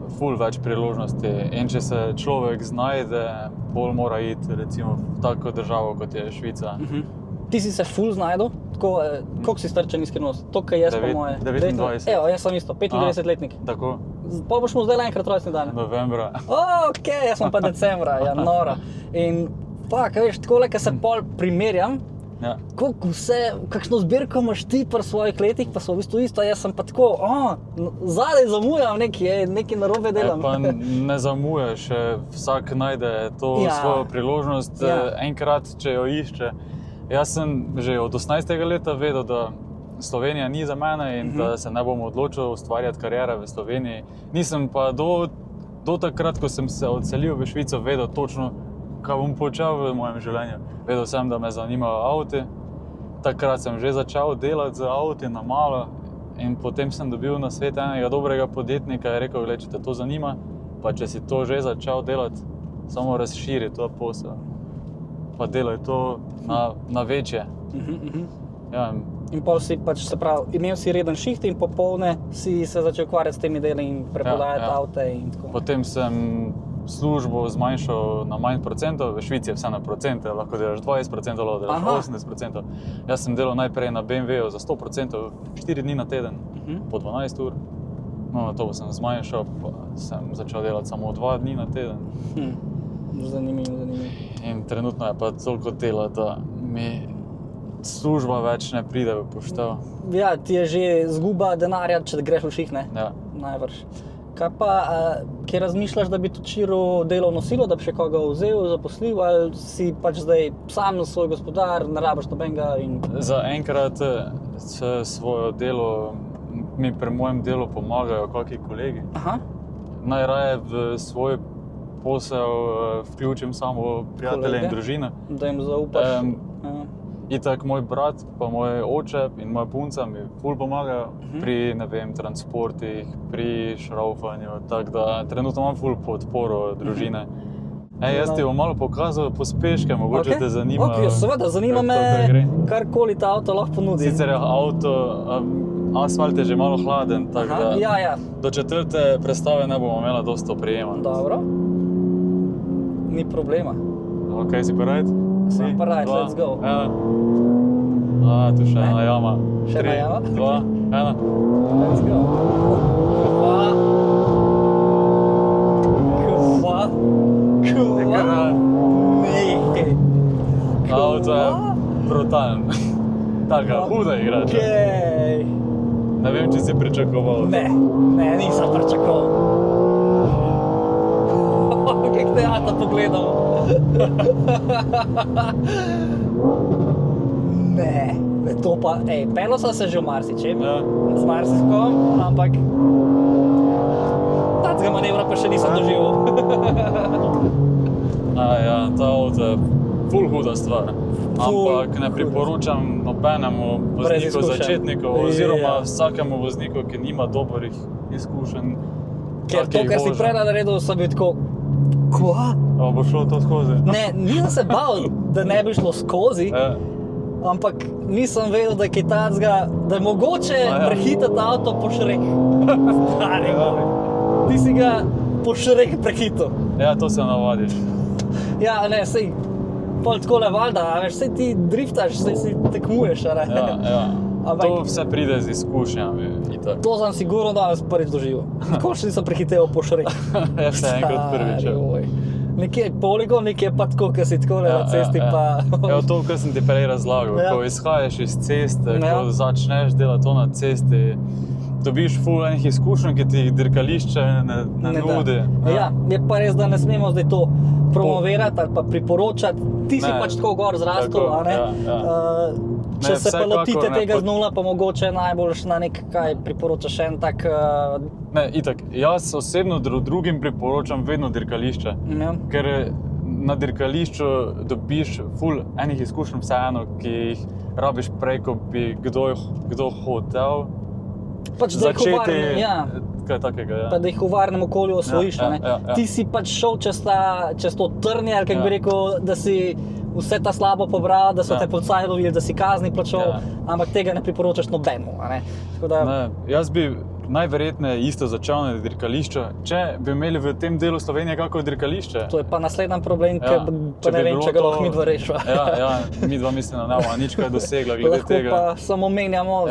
ful več priložnosti in če se človek znajde, bolj mora iti recimo v tako državo, kot je Švica. Ti si se ful znajdel, tako, koliko si star, če ni skrivnost? To, kar jaz po moje. 29. Evo, jaz sem isto, 95-letnik. Tako, Pa boš mu zdaj enkrat rojstni dan. novembra. Jaz sem pa decembra, ja, nora. In fuck, veš, takole, ko se pol primerjam, Ja. Koliko kakšno zbirko imaš ti pri svojih letih, pa so v bistvu isto, jaz sem pa tako, zadaj zamujam nekaj narobe delam. Pa ne zamujaš, vsak najde to svojo priložnost, enkrat, če jo išče. Jaz sem že od 18. leta vedel, da Slovenija ni za mene in da se ne bom odločil ustvarjati kariere v Sloveniji. Nisem pa do takrat, ko sem se odselil v Švico, vedel točno, kaj bom počel v mojem življenju. Vedel sem, da me zanimajo avti. Takrat sem že začel delati z avti na malo in potem sem dobil na svet enega dobrega podjetnika in je rekel, gled, če te to zanima, pa če si to že začel delati, samo razširi to posel. Pa delaj to na večje. Ja. In pol si pač, se pravi, imel si reden šiht in popolne si se začel ukvarjati s temi deli in preprodajati avte in tako. Potem sem službo zmanjšal na manj procentov, v Švici je vse na procente, lahko delaš 20%, lahko delaš 80%. Jaz sem delal najprej na BMW-ju za 100%, 4 dni na teden, po 12 ur. No, to sem zmanjšal, pa sem začel delati samo 2 dni na teden. Zanimivo. In trenutno je pa toliko dela, da mi služba več ne pride v poštev. Ja, ti je že zguba denarja, če greš v ših, ne? Ja. Najbrž. Kaj pa, kje razmišljaš, da bi tudi širil delovno silo, da bi še koga vzel, zaposlil, ali si pač zdaj sam svoj gospodar, ne rabiš nobenega in... Za enkrat svojo delo, mi pri mojem delu pomagajo kakšni kolegi. Najraje v svoj posel vključim samo prijatelje in družine. Da jim zaupaš. Itak moj brat, pa moj oče in moja punca mi ful pomagajo pri, ne vem, transportih, pri šraufanju, tako da trenutno imam ful podporo družine. Jaz ti bom malo pokazal pospeške, mogoče te zanima. Seveda, zanima me, karkoli ta avto lahko ponudi. Sicer je avto, asfalt je že malo hladen, tako da do 4. prestave ne bomo imela dosto prijema. Dobro. Ni problema. Ok, si pa right? Sem pa right, let's go. Tu še ena jama. Še ena jama? 3, 2, 1. Let's go. Kva? Nekaj. Avto je brutalen. Taka, huda igrača. Okej. Ne vem, če si pričakoval. Ne, nisem pričakoval. Kako te Ata pogledal. Ne, to pa, pelil sem se že v marsičem, z marsičkom, ampak tacega manevra pa še nisem doživel. Ta avto je ful huda stvar, ampak ne priporočam nobenemu vozniku začetnikov oziroma vsakemu vozniku, ki nima dobrih izkušenj. Ker to, kar si prej naredil, sem bil tako, kva? Bo šlo to skozi? Ne, nisem se bal, da ne bi šlo skozi, ampak nisem vedel, da je kaj tacga, da je mogoče prehitati avto po šrek. Stari moj. Ti si ga po šrek prehitil. Ja, to se navadiš. Ja, ne, sej, pol takole valjda, veš, sej ti driftaš, sej si tekmuješ, a ne? Ja. To vse pride z izkušnjami. To sem sigurno danes prvič doživel. Nikoli še nisem prehiteval po šrek. Ja, vse enkrat prvič. Nekje je poligon, nekje je pa tako, ko si takole na cesti pa... Ja, to, kar sem ti prej razlagal, ko izhajaš iz ceste, ko začneš delati to na cesti, dobiš ful enih izkušenj, ki ti dirkališče ne nudi. Ja, je pa res, da ne smemo zdaj to promovirati ali pa priporočati. Ti si pač tako gor zrastel, a ne? Če se pa lotite tega z nula, pa mogoče najboljš na nekaj priporočaš en tak... Ne, itak, jaz osebno drugim priporočam vedno dirkališče, ker na dirkališču dobiš ful enih izkušenj vseeno, ki jih rabiš prej, ko bi kdo hotel začeti kaj takega. Pa da jih v varnem okolju osvojiš, ne? Ti si pač šel čez to trnje, ali kako bi rekel, da si vse ta slabo pobral, da so te policaji lovili, da si kazni plačal, ampak tega ne priporočaš nobenemu, a ne? Jaz bi najverjetneje isto začel na dirkališču, če bi imeli v tem delu Slovenije kako dirkališče. To je pa naslednji problem, pa ne vem, če ga lahko midva rešiva. Ja, midva mislim, da ne bomo nič kaj dosegla glede tega. Lahko pa samo menjamo,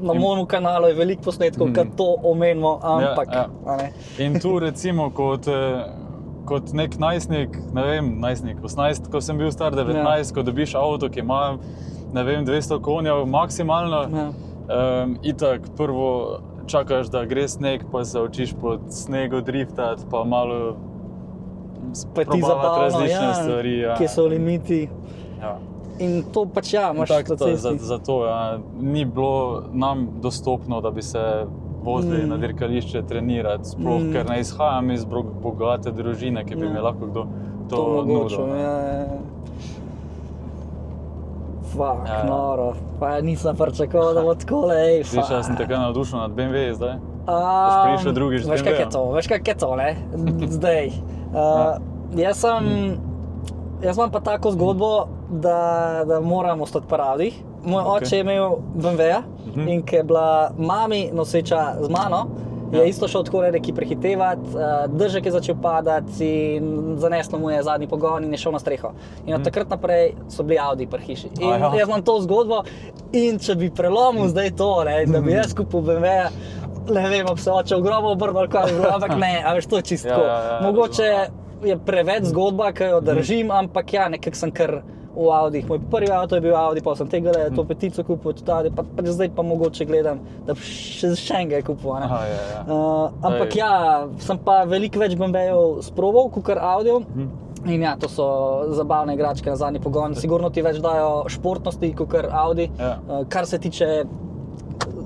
na mojem kanalu je veliko posnetkov, kad to omenimo, ampak, a ne. In tu recimo kot kot nek najstnik, ne vem, najstnik, 18, ko sem bil star 19, ko dobiš avto, ki ima, ne vem, 200 konjev maksimalno, itak prvo čakaš, da gre sneg, pa se učiš pod snegu driftati, pa malo probavati različne stvari. Kje so limiti. Ja. In to pač imaš na cesti. Zato ni bilo nam dostopno, da bi se vozili na dirkališče trenirati, sploh ker ne izhajam iz bogate družine, ki bi mi lahko kdo to nudil. Fak, noro. Pa nisem pričakoval, da bo takole, Slišal sem tako navdušen nad BMW zdaj. Boš prišel drugič z BMW-jem. Veš kak je to, ne? Zdaj. Jaz imam pa tako zgodbo, da moram ostati pri Audijih. Moj oče je imel BMW-ja in ko je bila mami noseča z mano, je isto šel tako neki prehitevati, dežek je začel padati in zaneslo mu je zadnji pogon in je šel na streho. In od takrat naprej so bili Audiji pri hiši. In jaz imam to zgodbo in če bi prelomil zdaj to, ne, da bi jaz kupil BMW-ja, ne vem, ob se oče v grobu obrnil, ampak ne, a veš, to je čisto tako. Mogoče je preveč zgodba, ki jo držim, ampak ja, nekako sem kar v Audijih. Moj prvi avto je bil Audi, pa sem tega to petico kupil tudi Audi, pa zdaj pa mogoče gledam, da še enega je kupil. Ampak ja, sem pa veliko več BMW-jev sprobal, kakor Audijev. In ja, to so zabavne igračke na zadnji pogon. Sigurno ti več dajo športnosti, kakor Audi, kar se tiče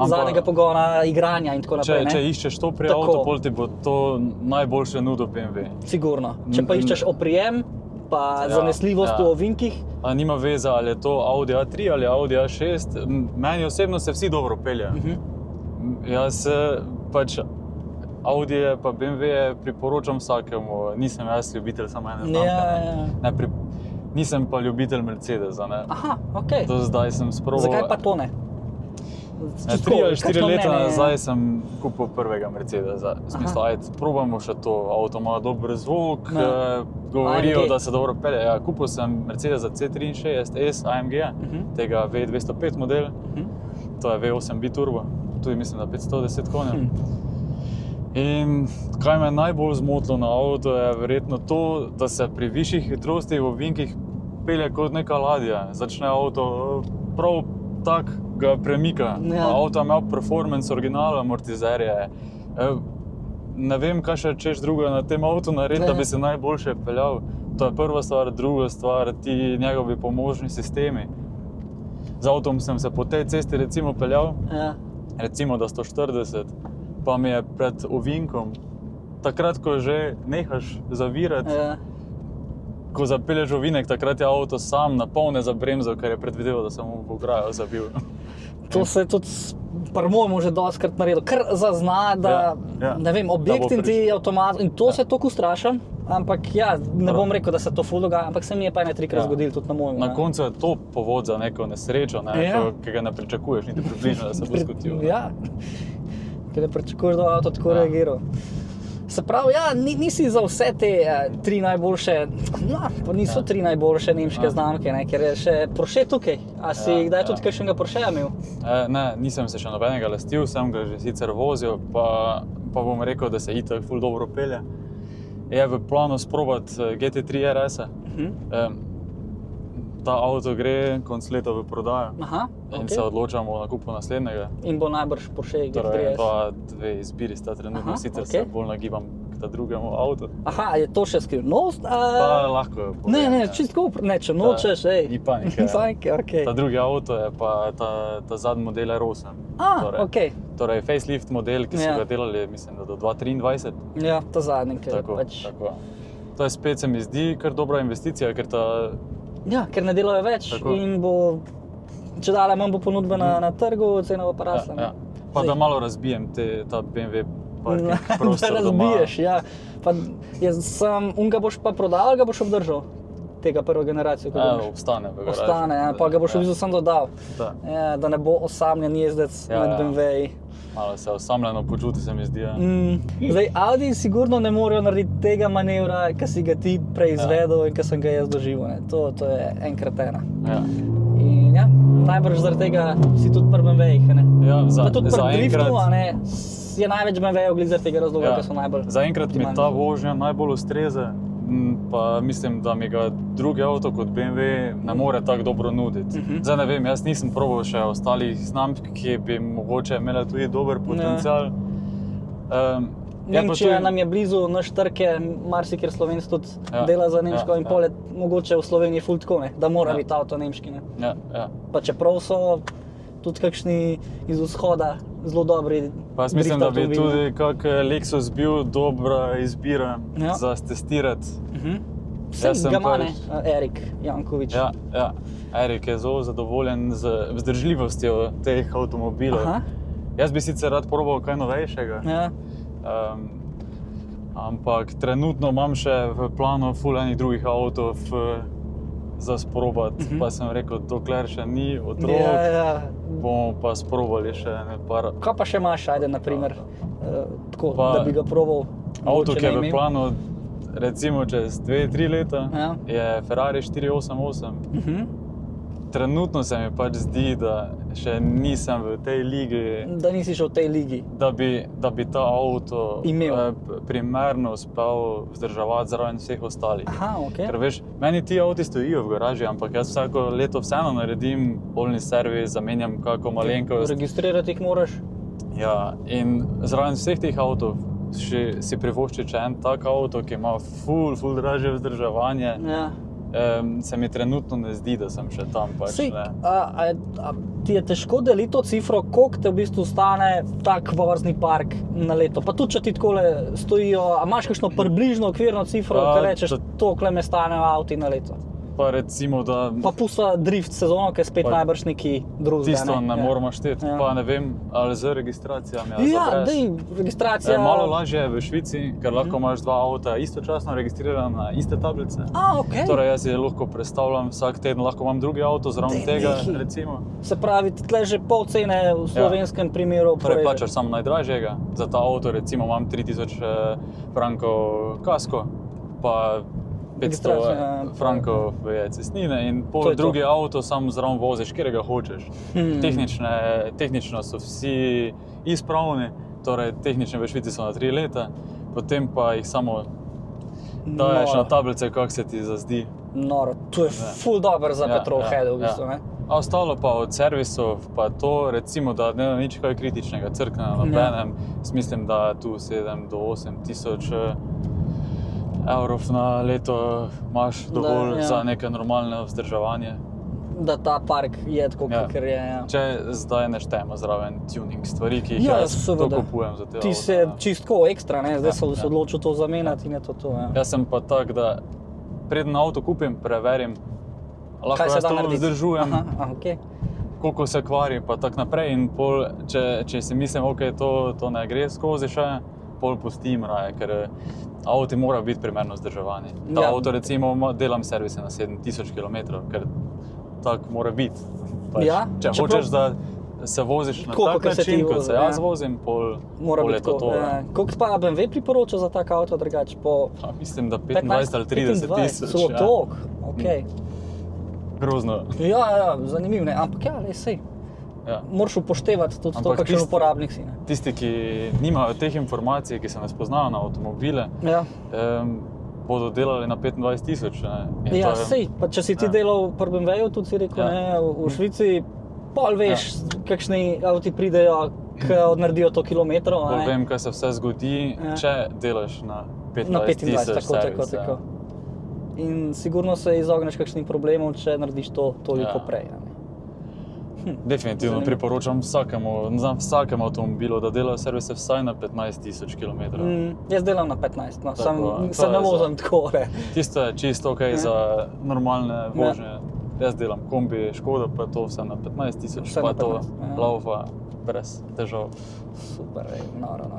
zadnjega pogona, igranja in tako naprej. Če iščeš to pri avtu, pol ti bo to najboljše nudil BMW. Sigurno. Če pa iščeš oprijem, pa zanesljivost v ovinkih. A nima veze, ali je to Audi A3 ali Audi A6. Meni osebno se vsi dobro peljejo. Jaz pač Audije pa BMW-je priporočam vsakemu. Nisem jaz ljubitelj samo ene znamke. Nisem pa ljubitelj Mercedesa. Aha, okej. Do zdaj sem sprobal. Zakaj pa to ne? 3 ali 4 leta nazaj sem kupil prvega Mercedesa. V smislu, probamo še to, avto ima dober zvok, govorijo, da se dobro pelje. Ja, kupil sem Mercedesa C63 S AMG, tega V205 model, to je V8 biturbo, tudi mislim, da 510 konjev. In kaj me najbolj zmotilo na avto je verjetno to, da se pri višjih hitrostih v ovinkih pelje kot neka ladja. Začne avto prav tak ga premika. Avto je imel performance original, amortizerje. Ne vem, kaj še češ drugo na tem avtu narediti, da bi se najboljše peljal. To je prva stvar, druga stvar, ti njegovi pomožni sistemi. Z avtom sem se po tej cesti recimo peljal, recimo da 140, pa mi je pred ovinkom, takrat, ko že nehaš zavirati, ko zapelješ ovinek, takrat je avto sam na polne zabremzal, ker je predvideval, da sem mu v ograjo zabil. To se je tudi pri mojemu že dostikrat naredil, kar zazna, da ne vem, objekt in ti avtomat, in to se toliko ustrašam, ampak ja, ne bom rekel, da se to ful dogaja, ampak se mi je pa 1-3 zgodilo tudi na mojemu. Na koncu je to povod za neko nesrečo, ki ga ne pričakuješ, niti približno, da se bo zgodilo. Ja, ker ne pričakuješ, da bo avto tako reagiral. Se pravi, ja, nisi za vse te 3 najboljše, pa niso 3 najboljše nemške znamke, ker je še Porsche tukaj. A si kdaj tudi kakšnega Porscheja imel? Ne, nisem se še nobenega lastil, sem ga že sicer vozil, pa bom rekel, da se itak ful dobro pelje. Je v planu sprobati GT3 RS-a. Ta avto gre konec leta v prodajo in se odločamo o nakupu naslednjega. In bo najbrž Porsche GT3 RS? Dve izbiri sta trenutno, sicer se bolj nagibam k ta drugemu avtu. Aha, je to še skrivnost? Pa lahko jo povem. Ne, čisto če nočeš, Ni panike. okej. Ta drugi avto je pa ta zadnji model R8. Okej. Torej facelift model, ki so ga delali, mislim, da do 2023. Ja, ta zadnji, ker Tako. To je spet, se mi zdi, kar dobra investicija, ker ker ne delajo več in bo, če dale manj bo ponudbe na trgu, cena bo pa rasla. Pa da malo razbijem ta BMW parking prostor doma. Da razbiješ, ja. Pa unga boš pa prodal ali ga boš obdržal? Tega prvo generacijo? Obstane v garaži. Ostane, pa ga boš v bistvu sam dodal. Da ne bo osamljen jezdec med BMW-ji. Malo se osamljeno počuti, se mi zdi. Zdaj, Audi sigurno ne morejo narediti tega manevra, ki si ga ti preizvedel in ki sem ga jaz doživel. To je enkrat ena. In ja, najbrž zaradi tega si tudi pri BMW-jih. Ja, tudi pri driftu, je največ BMW-jev glih zaradi tega razloga, ker so najbolj Zaenkrat mi optimalni. ta vožnja najbolj ustreza, pa mislim, da mi ga drugi avto kot BMW ne more tako dobro nuditi. Zdaj ne vem, jaz nisem probal še ostalih znamk, ki bi mogoče imele tudi dober potencial. Nemčija nam je blizu, naš trg je marsikjer Slovenc tudi dela za Nemško in pol je mogoče v Sloveniji ful tako, ne, da mora biti avto nemški. Ne. Pa čeprav so tudi kakšni iz vzhoda zelo dobri. Pa jaz mislim, da bi tudi kak Lexus bil dobra izbira za testirati. Vse ga ima, ne, Erik Janković. Ja. Erik je zelo zadovoljen z vzdržljivostjo teh avtomobilov. Jaz bi sicer rad probal kaj novejšega. Ampak trenutno imam še v planu ful enih drugih avtov za sprobati, pa sem rekel, dokler še ni otrok, bomo pa sprobali še par. Kaj pa še imaš, ajde, naprimer, tako, da bi ga probal? Avto, ki je v planu, recimo čez 2-3 leta, je Ferrari 488. Trenutno se mi pač zdi, da še nisem v tej ligi. Da nisi še v tej ligi. Da bi ta avto primerno uspel vzdrževati zraven vseh ostalih. Ker veš, meni ti avti stojijo v garaži, ampak jaz vsako leto vseeno naredim polni servis, zamenjam kako malenkost. Registrirati jih moraš? Ja, in zraven vseh teh avtov si privoščiti še en tak avto, ki ima ful dražje vzdrževanje. Se mi trenutno ne zdi, da sem še tam pač. Ti je težko deliti to cifro, koliko te v bistvu stane tak vozni park na leto? Pa tudi, če ti takole stojijo, a imaš kakšno približno okvirno cifro, ki rečeš, toliko me stanejo avti na leto? Pa recimo, da... Pa pusta drift sezono, ki je spet najbrž neki drugega. Tisto ne moramo šteti, pa ne vem, ali z registracijami ali registracija... Malo lažje je v Švici, ker lahko imaš dva avta istočasno registrirana na iste tablice. Torej jaz je lahko predstavljam vsak teden, lahko imam drugi avto zraven tega, recimo. Se pravi, tle že pol cene v slovenskem primeru poreže. Torej plačaš samo najdražjega, za ta avto recimo imam 3000 frankov kasko, pa 500 frankov je cestnine in pol drugi avto samo zraven voziš, kjerega hočeš. Tehnično so vsi izpravni, torej tehnične v Švici so na 3 leta, potem pa jih samo daješ na tablice, kako se ti zazdi. Noro, to je ful dober za petrolheade v bistvu, ne? A ostalo pa od servisov, pa to recimo, da ne da nič kaj kritičnega crkne na nobenem, mislim, da tu 7 do 8 tisoč evrov na leto imaš dovolj za neke normalne vzdrževanje. Da ta park je tako, kakor je. Če zdaj ne štejemo zraven tuning stvari, ki jih jaz kupujem za te avto. Ti se čistko ekstra, ne? Zdaj se odločil to zamenjati in je to. Jaz sem pa tak, da preden avto kupim, preverim, lahko jaz to vzdržujem, koliko se kvari pa tak naprej in pol, če si mislim, ok, to ne gre skozi še, pol pustim raje, ker avti mora biti primerno vzdrževani. Ta avto recimo delam servise na 7000 km, ker tak mora biti. Če hočeš, da se voziš na tak način, kot se jaz vozim, pol je to to. Koliko pa BMW priporoča za tak avto drugače? Mislim, da 25 ali 30 tisoč. Zelo toliko, okej. Grozno. Ja, zanimiv, ne, ampak le sej. Moraš upoštevati tudi to, kakšen uporabnik si. Tisti, ki nimajo teh informacij, ki se ne spoznajo na avtomobile, bodo delali na 25 tisoč. Ja, sej, pa če si ti delal pri BMW-ju, tudi si rekel, v Švici, pol veš, kakšni avti pridejo, ki odnaredijo to kilometrov. Pol vem, kaj se vse zgodi, če delaš na 25 tisoč servis. Tako. In sigurno se izogneš kakšnim problemom, če narediš to toliko prej. Definitivno priporočam vsakemu avtomobilu, da dela servise vsaj na 15 tisoč km. Jaz delam na 15, no, se ne vozim tako. Tisto je čisto ok za normalne vožnje. Jaz delam kombi, Škoda, pa to vse na 15 tisoč, pa to laufa brez težav. Super, noro.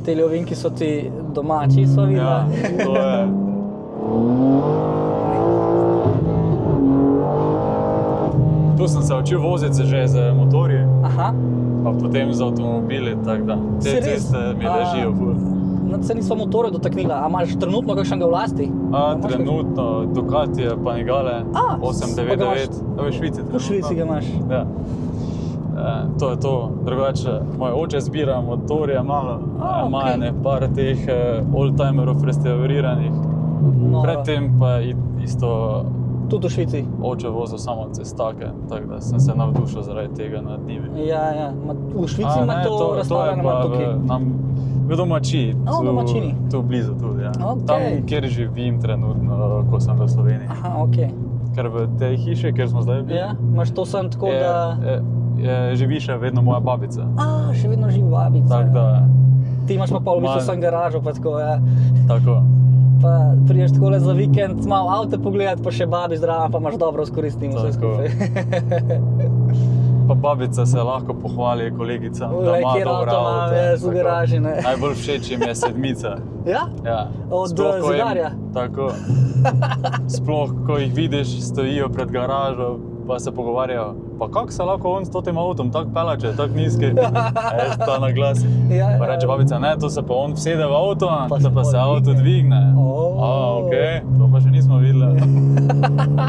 Te ovinki so ti domači, so videla? Ja, to je. Tu sem se učil voziti že z motorji, pa potem z avtomobili, tako da te ceste mi ležijo ful. Se nisva motorja dotaknila, a imaš trenutno kakšnega v lasti? Trenutno Ducatije, Panigale, 899, v Švici trenutno. V Švici ga imaš? Ja. To je to. Drugače, moj oče zbira motorje malo, ima ene par teh oldtimerov restauriranih. Predtem pa isto Tudi v Švici. oče vozil samo cestake, tako da sem se navdušil zaradi tega nad njimi. Ja. V Švici ima to razstavljeno ima tukaj. V domačiji. Domačini. Tu blizu tudi, ja. Okej. Tam, kjer živim trenutno, ko sem v Sloveniji. Aha, okej. Ker v tej hiši, kjer smo zdaj bili, Ja, imaš to sem tako, da... živi še vedno moja babica. Še vedno živi babica. Tako da, Ti imaš pa pol v bistvu sem garažo, pa tako, ja. tako. Pa priješ takole za vikend malo avte pogledat, pa še babi zdrava, pa imaš dobro izkoristim vse Tako. skupaj. Pa babica se lahko pohvali kolegicam, da ima Kjer dobro avto ima, avto. jaz v Tako. garaži, ne. Najbolj všeč jim je sedmica. Ja? Ja. Od Sploh, ko jim- Zidarja? Tako. Sploh, ko jih vidiš, stojijo pred garažo, pa se pogovarjajo. Pa kako se lahko on s tem avtom tako pela, če je tako nizki? Jaz ta na glas. Ja, Pa reče babica, ne, to se pa on vsede v avto, Pa da se pa se pol avto dvigne. dvigne. Oh. Okej, to pa še nismo videli.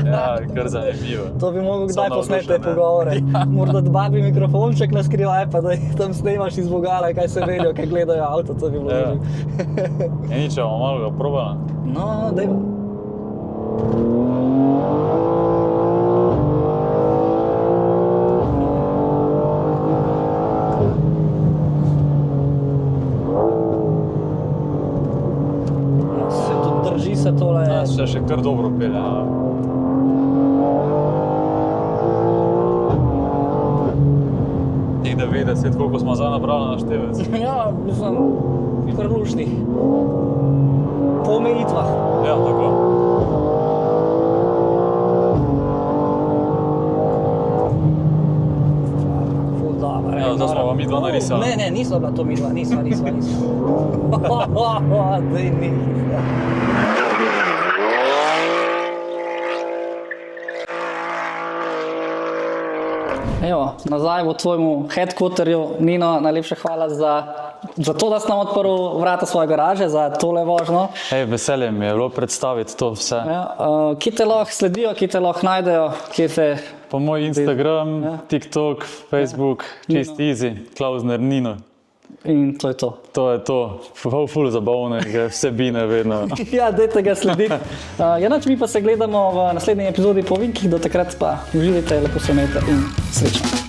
Ja, kar zanimivo. To bi mogel Sem kdaj posneti te navdušen, ne. pogovore. Morda babi mikrofonček na skrivaj, pa da jih tam snemaš iz vogala, kaj se vedijo, kaj gledajo avto, to bi bilo Ja. že. Nič, bomo malo ga probala. No, dajmo. Se tudi drži se tole. Ja, še kar dobro pelje. Ja. Teh 90, koliko smo zdaj nabrali na števec. Ja, mislim, kar luštnih. Po omejitvah. Ja, tako. Ful dobro. Ja, zdaj smo pa midva narisala. Ne, nisva bila to midva, nisva. Daj ni. Evo, nazaj v tvojemu headquarterju. Nino, najlepša hvala za to, da si nam odprl vrata svoje garaže, za tole vožnjo. Hej, veselje mi je bilo predstaviti to vse. Ja, kje te lahko sledijo, kje te lahko najdejo, kje te... Po moj Instagram, Ja. TikTok, Facebook, čist easy, Klausner Nino. In to je to. To je to, ful zabavne vsebine vedno. Ja, dajte ga slediti. Janač, mi pa se gledamo v naslednji epizodi po Vinkih, do takrat pa uživajte, lepo se imejte in srečno.